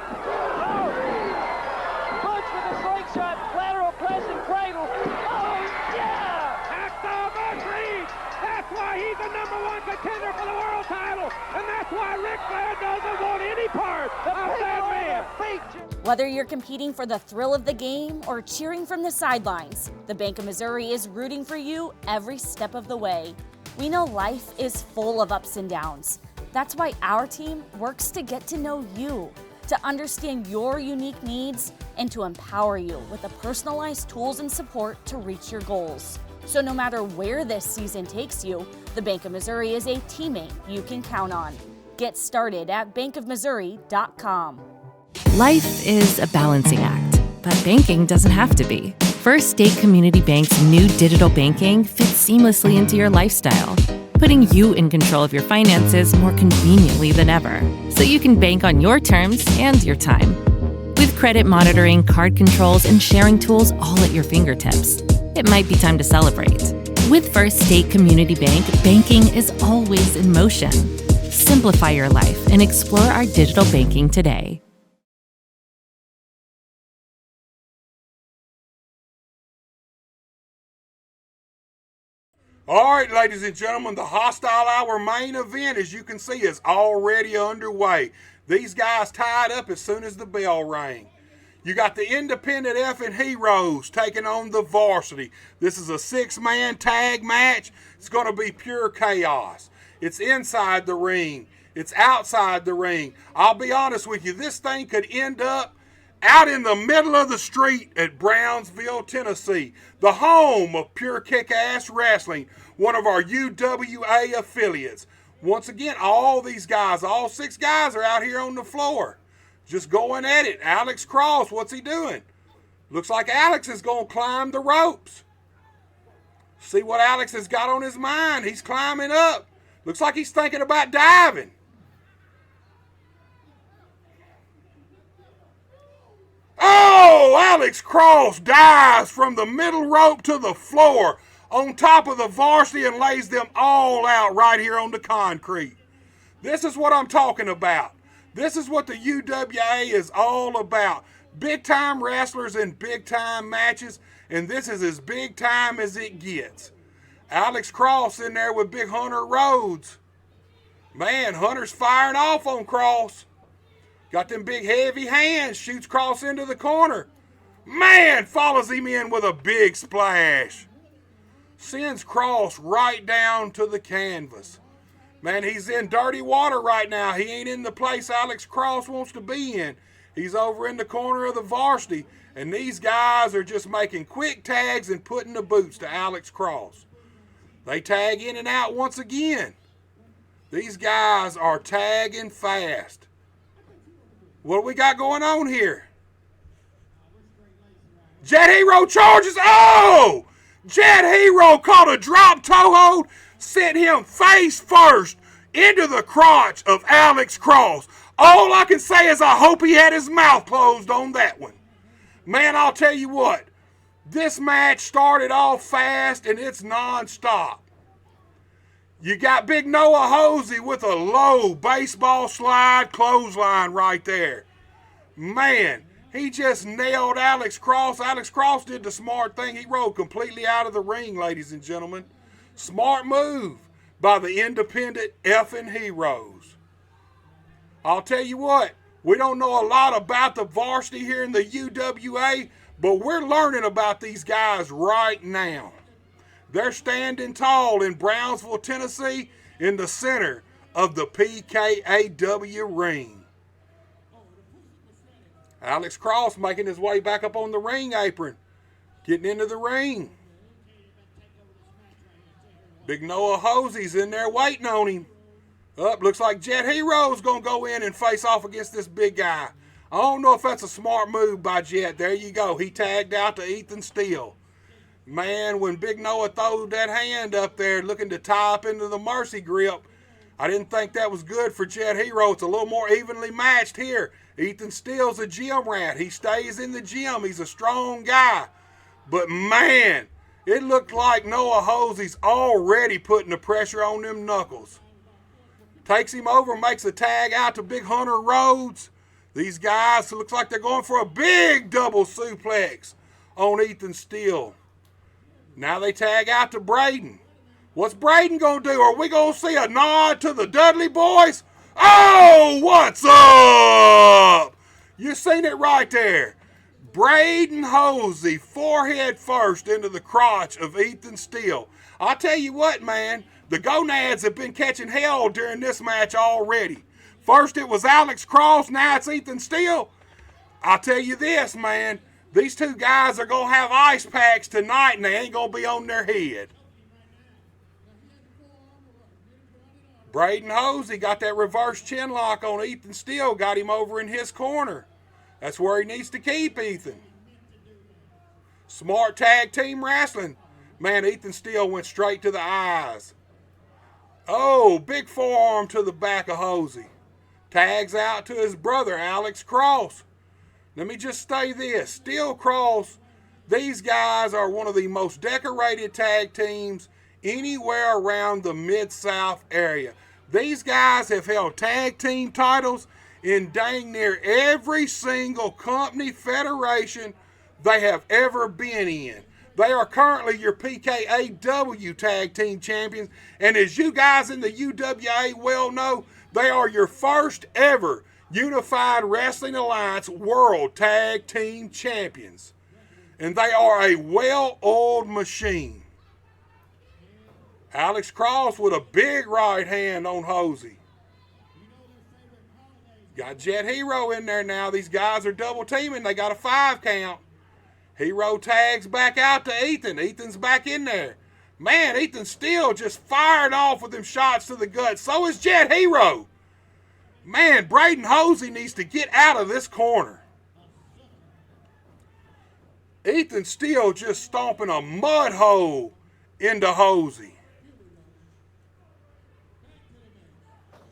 Oh! Butch with a slingshot, lateral press and cradle. Oh, yeah! Hacksaw Butch Reed! That's why he's the #1 contender for the world title, and that's why Ric Flair doesn't want any part of that man. Whether you're competing for the thrill of the game or cheering from the sidelines, the Bank of Missouri is rooting for you every step of the way. We know life is full of ups and downs. That's why our team works to get to know you, to understand your unique needs, and to empower you with the personalized tools and support to reach your goals. So no matter where this season takes you, the Bank of Missouri is a teammate you can count on. Get started at bankofmissouri.com. Life is a balancing act, but banking doesn't have to be. First State Community Bank's new digital banking fits seamlessly into your lifestyle, putting you in control of your finances more conveniently than ever, so you can bank on your terms and your time. With credit monitoring, card controls, and sharing tools all at your fingertips, it might be time to celebrate. With First State Community Bank, banking is always in motion. Simplify your life and explore our digital banking today. All right, ladies and gentlemen, the Hostile Hour main event, as you can see, is already underway. These guys tied up as soon as the bell rang. You got the independent effing heroes taking on the varsity. This is a 6-man tag match. It's going to be pure chaos. It's inside the ring. It's outside the ring. I'll be honest with you, this thing could end up out in the middle of the street at Brownsville, Tennessee, the home of Pure Kick-Ass Wrestling, one of our UWA affiliates. Once again, all these guys, all 6 guys are out here on the floor, just going at it. Alex Cross, what's he doing? Looks like Alex is going to climb the ropes. See what Alex has got on his mind. He's climbing up. Looks like he's thinking about diving. Oh, Alex Cross dives from the middle rope to the floor on top of the varsity and lays them all out right here on the concrete. This is what I'm talking about. This is what the UWA is all about. Big time wrestlers in big time matches, and this is as big time as it gets. Alex Cross in there with big Hunter Rhodes. Man, Hunter's firing off on Cross. Got them big heavy hands, shoots Cross into the corner. Man, follows him in with a big splash. Sends Cross right down to the canvas. Man, he's in dirty water right now. He ain't in the place Alex Cross wants to be in. He's over in the corner of the varsity, and these guys are just making quick tags and putting the boots to Alex Cross. They tag in and out once again. These guys are tagging fast. What do we got going on here? Jet Hero charges. Oh! Jet Hero caught a drop toe hold, sent him face first into the crotch of Alex Cross. All I can say is I hope he had his mouth closed on that one. Man, I'll tell you what. This match started off fast and it's non-stop. You got Big Noah Hosey with a low baseball slide clothesline right there. Man, he just nailed Alex Cross. Alex Cross did the smart thing. He rolled completely out of the ring, ladies and gentlemen. Smart move by the independent effing heroes. I'll tell you what, we don't know a lot about the varsity here in the UWA, but we're learning about these guys right now. They're standing tall in Brownsville, Tennessee, in the center of the PKAW ring. Alex Cross making his way back up on the ring apron, getting into the ring. Big Noah Hosey's in there waiting on him. Looks like Jet Hero's going to go in and face off against this big guy. I don't know if that's a smart move by Jet. There you go. He tagged out to Ethan Steele. Man, when Big Noah threw that hand up there looking to tie up into the mercy grip, I didn't think that was good for Jet Hero. It's a little more evenly matched here. Ethan Steele's a gym rat. He stays in the gym. He's a strong guy. But man, it looked like Noah Hosey's already putting the pressure on them knuckles. Takes him over, makes a tag out to Big Hunter Rhodes. These guys, it looks like they're going for a big double suplex on Ethan Steele. Now they tag out to Braden. What's Braden going to do? Are we going to see a nod to the Dudley boys? Oh, what's up? You seen it right there. Braden Hosey, forehead first into the crotch of Ethan Steele. I'll tell you what, man. The gonads have been catching hell during this match already. First it was Alex Cross, now it's Ethan Steele. I'll tell you this, man. These two guys are going to have ice packs tonight and they ain't going to be on their head. Braden Hosey got that reverse chin lock on Ethan Steele, got him over in his corner. That's where he needs to keep Ethan. Smart tag team wrestling. Man, Ethan Steele went straight to the eyes. Oh, big forearm to the back of Hosey. Tags out to his brother, Alex Cross. Let me just say this. Steele Cross, these guys are one of the most decorated tag teams anywhere around the Mid-South area. These guys have held tag team titles in dang near every single company federation they have ever been in. They are currently your PKAW tag team champions. And as you guys in the UWA well know, they are your first ever Unified Wrestling Alliance World Tag Team Champions. And they are a well-oiled machine. Alex Cross with a big right hand on Hosey. Got Jet Hero in there now. These guys are double teaming. They got a 5 count. Hero tags back out to Ethan. Ethan's back in there. Man, Ethan still just fired off with them shots to the gut. So is Jet Hero. Man, Braden Hosey needs to get out of this corner. Ethan still just stomping a mud hole into Hosey.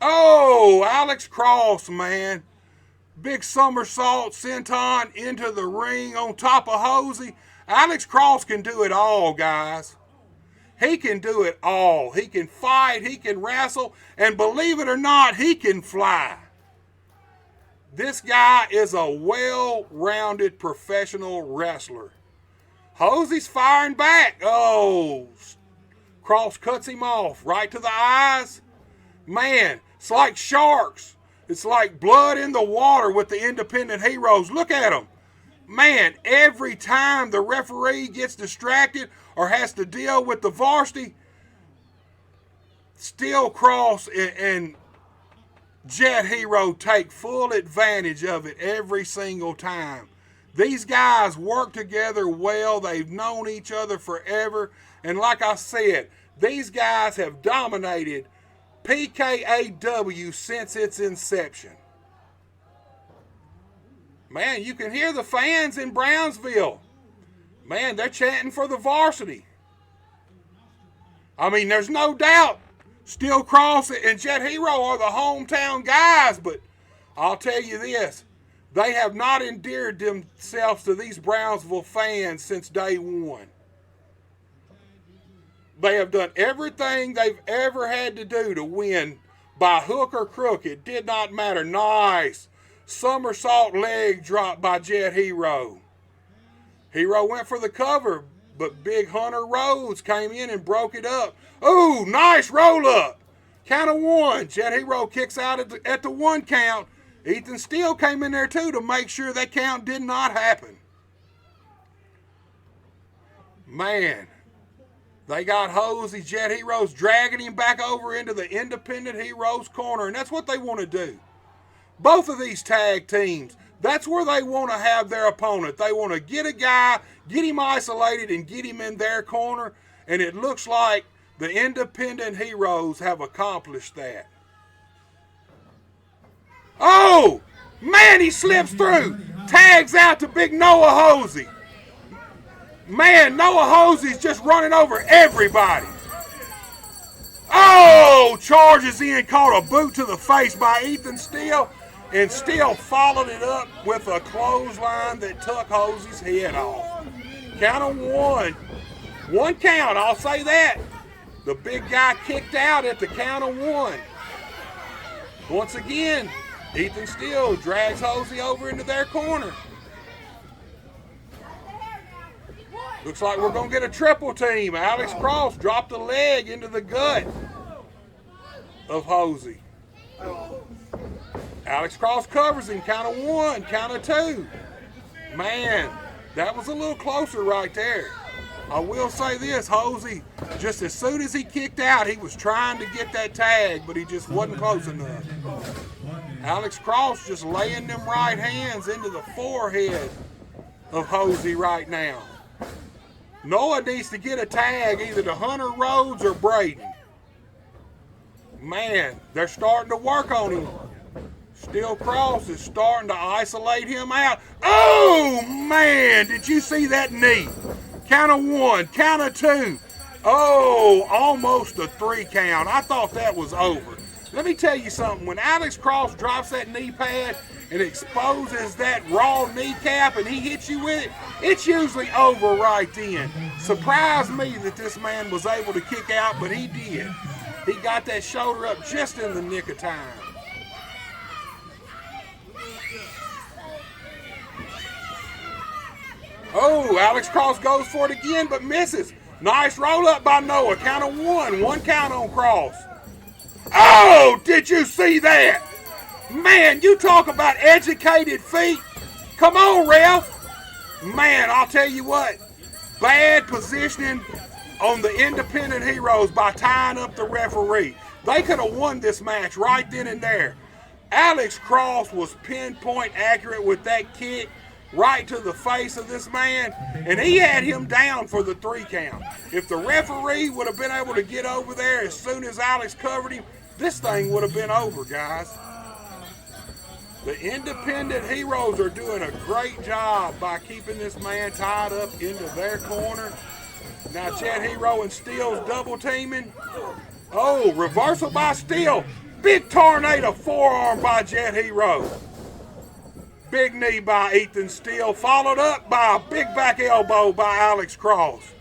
Oh, Alex Cross, man. Big somersault senton into the ring on top of Hosey. Alex Cross can do it all, guys. He can do it all. He can fight, he can wrestle, and believe it or not, he can fly. This guy is a well-rounded professional wrestler. Hosey's firing back. Oh, Cross cuts him off right to the eyes. Man, it's like sharks. It's like blood in the water with the independent heroes. Look at them. Man, every time the referee gets distracted or has to deal with the varsity, still Cross and Jet Hero take full advantage of it every single time. These guys work together well. They've known each other forever. And like I said, these guys have dominated PKAW since its inception. Man, you can hear the fans in Brownsville. Man, they're chanting for the varsity. I mean, there's no doubt Steel Cross and Jet Hero are the hometown guys, but I'll tell you this, they have not endeared themselves to these Brownsville fans since day one. They have done everything they've ever had to do to win by hook or crook. It did not matter. Nice somersault leg drop by Jet Hero. Hero went for the cover, but Big Hunter Rhodes came in and broke it up. Ooh, nice roll up. Count of 1. Jet Hero kicks out at the 1 count. Ethan Steele came in there too to make sure that count did not happen. Man, they got Hosey, Jet Heroes dragging him back over into the independent heroes corner, and that's what they want to do. Both of these tag teams, that's where they want to have their opponent. They want to get a guy, get him isolated, and get him in their corner, and it looks like the independent heroes have accomplished that. Oh, man, he slips through. Tags out to Big Noah Hosey. Man, Noah Hosey's just running over everybody. Oh, charges in, caught a boot to the face by Ethan Steele, and Steele followed it up with a clothesline that took Hosey's head off. Count of 1. 1 count, I'll say that. The big guy kicked out at the count of 1. Once again, Ethan Steele drags Hosey over into their corner. Looks like we're going to get a triple team. Alex Cross dropped a leg into the gut of Hosey. Alex Cross covers him. Count of 1, count of 2. Man, that was a little closer right there. I will say this, Hosey, just as soon as he kicked out, he was trying to get that tag, but he just wasn't close enough. Alex Cross just laying them right hands into the forehead of Hosey right now. Noah needs to get a tag either to Hunter Rhodes or Braden. Man, they're starting to work on him. Steel Cross is starting to isolate him out. Oh, man, did you see that knee? Count of 1, count of 2. Oh, almost a 3 count. I thought that was over. Let me tell you something. When Alex Cross drops that knee pad and exposes that raw kneecap and he hits you with it, it's usually over right then. Surprised me that this man was able to kick out, but he did. He got that shoulder up just in the nick of time. Oh, Alex Cross goes for it again, but misses. Nice roll up by Noah. Count of 1. 1 count on Cross. Oh, did you see that? Man, you talk about educated feet. Come on, ref. Man, I'll tell you what. Bad positioning on the independent heroes by tying up the referee. They could have won this match right then and there. Alex Cross was pinpoint accurate with that kick right to the face of this man, and he had him down for the 3 count. If the referee would have been able to get over there as soon as Alex covered him, this thing would have been over, guys. The independent heroes are doing a great job by keeping this man tied up into their corner. Now Jet Hero and Steele's double teaming. Oh, reversal by Steele. Big tornado forearm by Jet Hero. Big knee by Ethan Steele, followed up by a big back elbow by Alex Cross.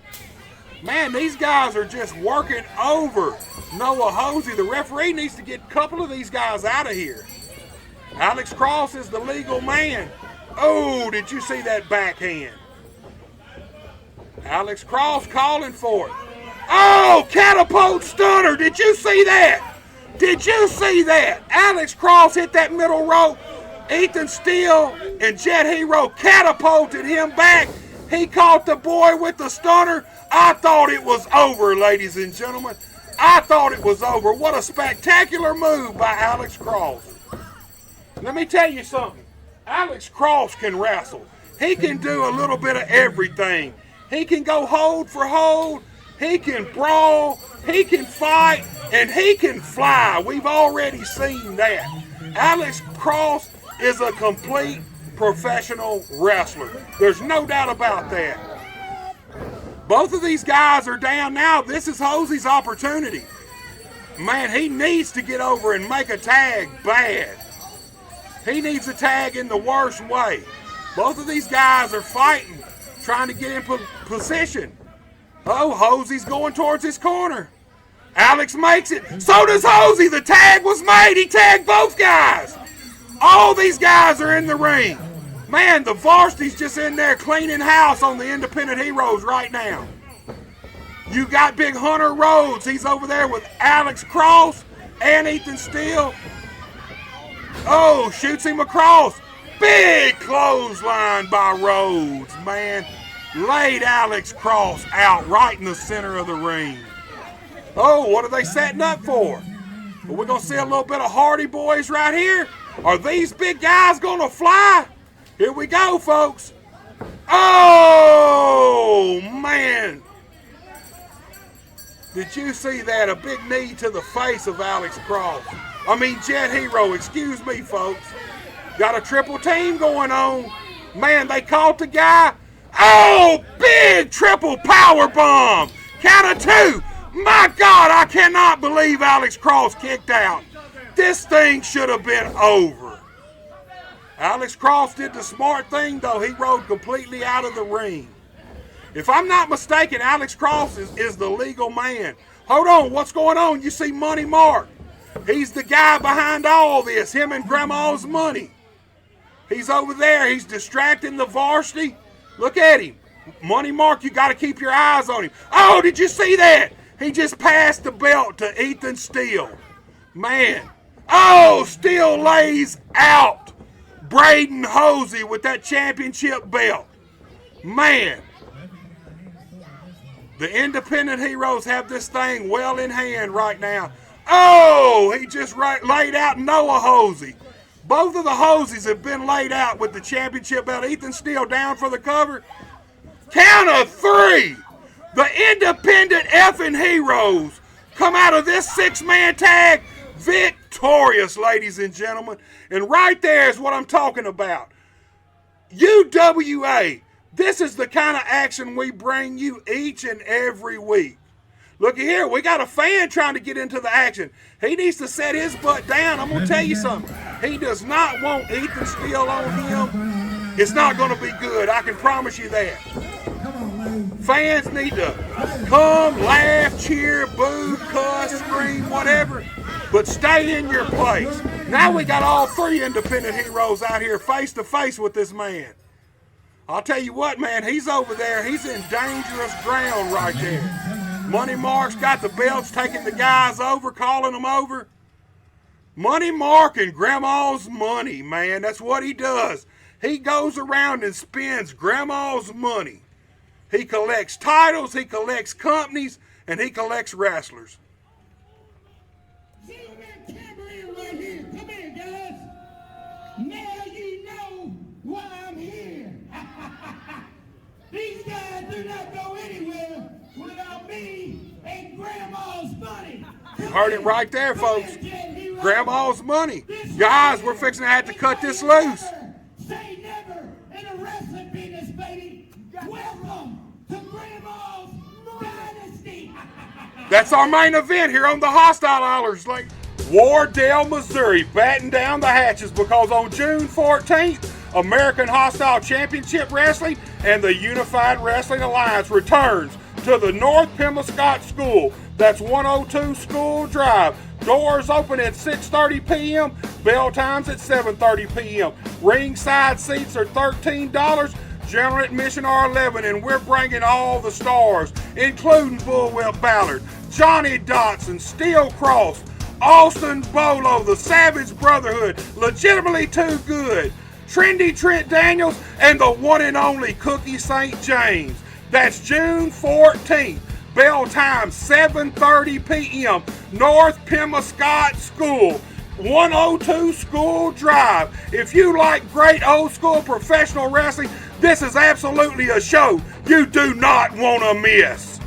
Man, these guys are just working over Noah Hosey. The referee needs to get a couple of these guys out of here. Alex Cross is the legal man. Oh, did you see that backhand? Alex Cross calling for it. Oh, catapult stunner. Did you see that? Did you see that? Alex Cross hit that middle rope. Ethan Steele and Jet Hero catapulted him back. He caught the boy with the stunner. I thought it was over, ladies and gentlemen. I thought it was over. What a spectacular move by Alex Cross. Let me tell you something. Alex Cross can wrestle. He can do a little bit of everything. He can go hold for hold. He can brawl. He can fight. And he can fly. We've already seen that. Alex Cross is a complete professional wrestler. There's no doubt about that. Both of these guys are down now. This is Hosey's opportunity. Man, he needs to get over and make a tag bad. He needs a tag in the worst way. Both of these guys are fighting, trying to get in position. Oh, Hosey's going towards his corner. Alex makes it. So does Hosey. The tag was made. He tagged both guys. All these guys are in the ring. Man, the varsity's just in there cleaning house on the independent heroes right now. You got Big Hunter Rhodes. He's over there with Alex Cross and Ethan Steele. Oh, shoots him across. Big clothesline by Rhodes, man. Laid Alex Cross out right in the center of the ring. Oh, what are they setting up for? Well, we're going to see a little bit of Hardy Boys right here. Are these big guys going to fly? Here we go, folks. Oh, man. Did you see that? A big knee to the face of Alex Cross. Jet Hero, excuse me, folks. Got a triple team going on. Man, they caught the guy. Oh, big triple power bomb. Count of 2. My God, I cannot believe Alex Cross kicked out. This thing should have been over. Alex Cross did the smart thing, though. He rode completely out of the ring. If I'm not mistaken, Alex Cross is the legal man. Hold on, what's going on? You see Money Mark. He's the guy behind all this, him and Grandma's money. He's over there. He's distracting the varsity. Look at him. Money Mark, you got to keep your eyes on him. Oh, did you see that? He just passed the belt to Ethan Steele. Man. Oh, Steele lays out Braden Hosey with that championship belt. Man. The independent heroes have this thing well in hand right now. Oh, he just laid out Noah Hosey. Both of the Hoseys have been laid out with the championship belt. Ethan Steele down for the cover. Count of 3. The independent effing heroes come out of this 6-man tag victorious, ladies and gentlemen. And right there is what I'm talking about. UWA, this is the kind of action we bring you each and every week. Looky here, we got a fan trying to get into the action. He needs to set his butt down. I'm going to tell you something. He does not want Ethan Steele on him. It's not going to be good. I can promise you that. Fans need to come, laugh, cheer, boo, cuss, scream, whatever, but stay in your place. Now we got all 3 independent heroes out here face to face with this man. I'll tell you what, man, he's over there. He's in dangerous ground right there. Money Mark's got the belts, taking the guys over, calling them over. Money Mark and Grandma's money, man. That's what he does. He goes around and spends Grandma's money. He collects titles, he collects companies, and he collects wrestlers. See that tambourine right here. Come in, guys. Now you know why I'm here. These guys do not go anywhere without me and Grandma's money. You heard it right there, folks. Grandma's money. Guys, we're fixing to have to cut this loose. Say never in a wrestling business, baby. Welcome to Grandma's Dynasty. That's our main event here on the Hostile Hours. Like Wardell, Missouri, batten down the hatches because on June 14th, American Hostile Championship Wrestling and the Unified Wrestling Alliance returns to the North Pemoscott School. That's 102 School Drive. Doors open at 6:30 p.m. Bell times at 7:30 p.m. Ringside seats are $13. General admission are $11, and we're bringing all the stars, including Bullwhip Ballard, Johnny Dotson, Steel Cross, Austin Bolo, the Savage Brotherhood, Legitimately Too Good, Trendy Trent Daniels, and the one and only Cookie St. James. That's June 14th. Bell time 7:30 p.m. North Pemoscott School, 102 School Drive. If you like great old school professional wrestling, this is absolutely a show you do not want to miss.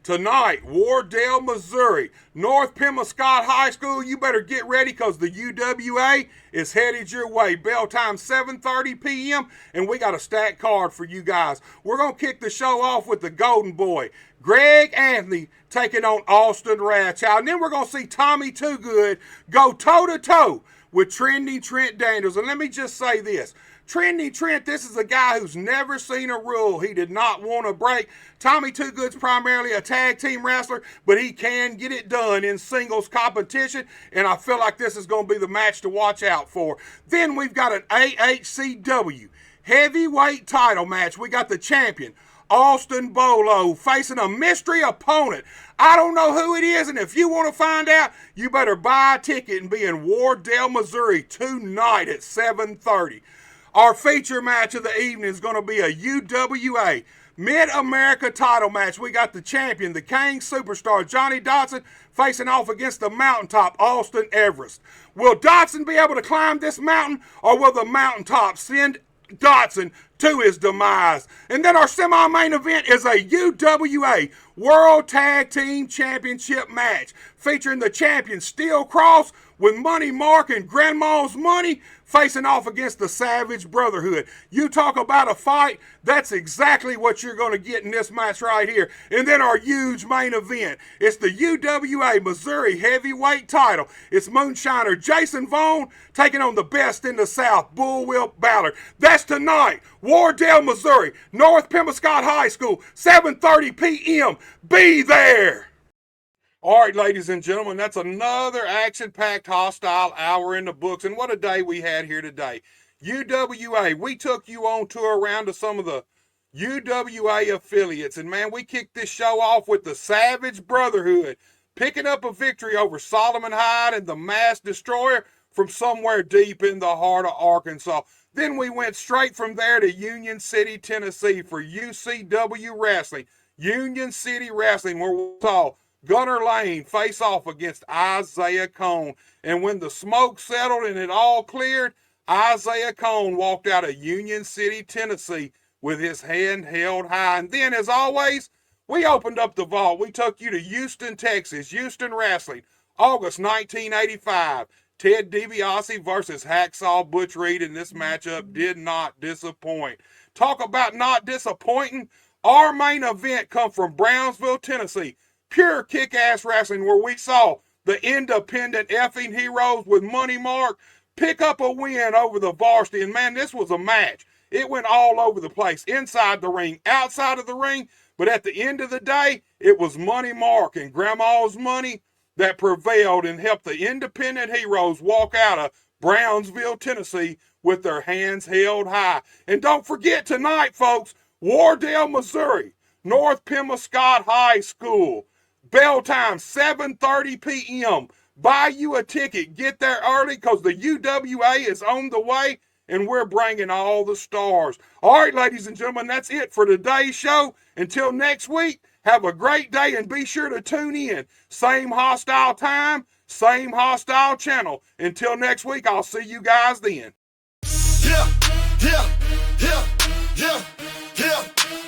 Tonight, Wardell, Missouri, North Pemoscott High School. You better get ready because the UWA is headed your way. Bell time 7:30 p.m. and we got a stacked card for you guys. We're going to kick the show off with the Golden Boy, Greg Anthony, taking on Austin Rathchild. And then we're going to see Tommy Too Good go toe-to-toe with Trendy Trent Daniels. And let me just say this. Trendy Trent, this is a guy who's never seen a rule he did not want to break. Tommy Too Good's primarily a tag team wrestler, but he can get it done in singles competition, and I feel like this is going to be the match to watch out for. Then we've got an AHCW heavyweight title match. We got the champion, Austin Bolo, facing a mystery opponent. I don't know who it is, and if you want to find out, you better buy a ticket and be in Wardell, Missouri tonight at 7:30. Our feature match of the evening is going to be a UWA Mid-America title match. We got the champion, the King Superstar, Johnny Dotson, facing off against the mountaintop, Austin Everest. Will Dotson be able to climb this mountain, or will the mountaintop send Dotson to his demise? And then our semi-main event is a UWA World Tag Team Championship match featuring the champion Steel Cross with Money Mark and Grandma's money facing off against the Savage Brotherhood. You talk about a fight, that's exactly what you're going to get in this match right here. And then our huge main event, it's the UWA Missouri Heavyweight title. It's Moonshiner Jason Vaughn taking on the best in the South, Bullwhip Ballard. That's tonight, Wardell, Missouri, North Pemoscott High School, 7:30 p.m. Be there! All right, ladies and gentlemen, that's another action-packed Hostile Hour in the books. And what a day we had here today. UWA, we took you on tour around to some of the UWA affiliates. And, man, we kicked this show off with the Savage Brotherhood, picking up a victory over Solomon Hyde and the Mass Destroyer from somewhere deep in the heart of Arkansas. Then we went straight from there to Union City, Tennessee for UCW Wrestling. Union City Wrestling, where we saw Gunner Lane face off against Isaiah Conn. And when the smoke settled and it all cleared, Isaiah Conn walked out of Union City, Tennessee with his hand held high. And then, as always, we opened up the vault. We took you to Houston, Texas, Houston Wrestling, August 1985. Ted DiBiase versus Hacksaw Butch Reed, and this matchup did not disappoint. Talk about not disappointing. Our main event come from Brownsville, Tennessee. Pure kick-ass wrestling, where we saw the independent effing heroes with Money Mark pick up a win over the varsity. And, man, this was a match. It went all over the place, inside the ring, outside of the ring. But at the end of the day, it was Money Mark and Grandma's money that prevailed and helped the independent heroes walk out of Brownsville, Tennessee with their hands held high. And don't forget tonight, folks, Wardell, Missouri, North Pemoscott High School. Bell time, 7:30 p.m. Buy you a ticket. Get there early because the UWA is on the way and we're bringing all the stars. All right, ladies and gentlemen, that's it for today's show. Until next week, have a great day and be sure to tune in. Same hostile time, same hostile channel. Until next week, I'll see you guys then. Yeah, yeah, yeah, yeah, yeah.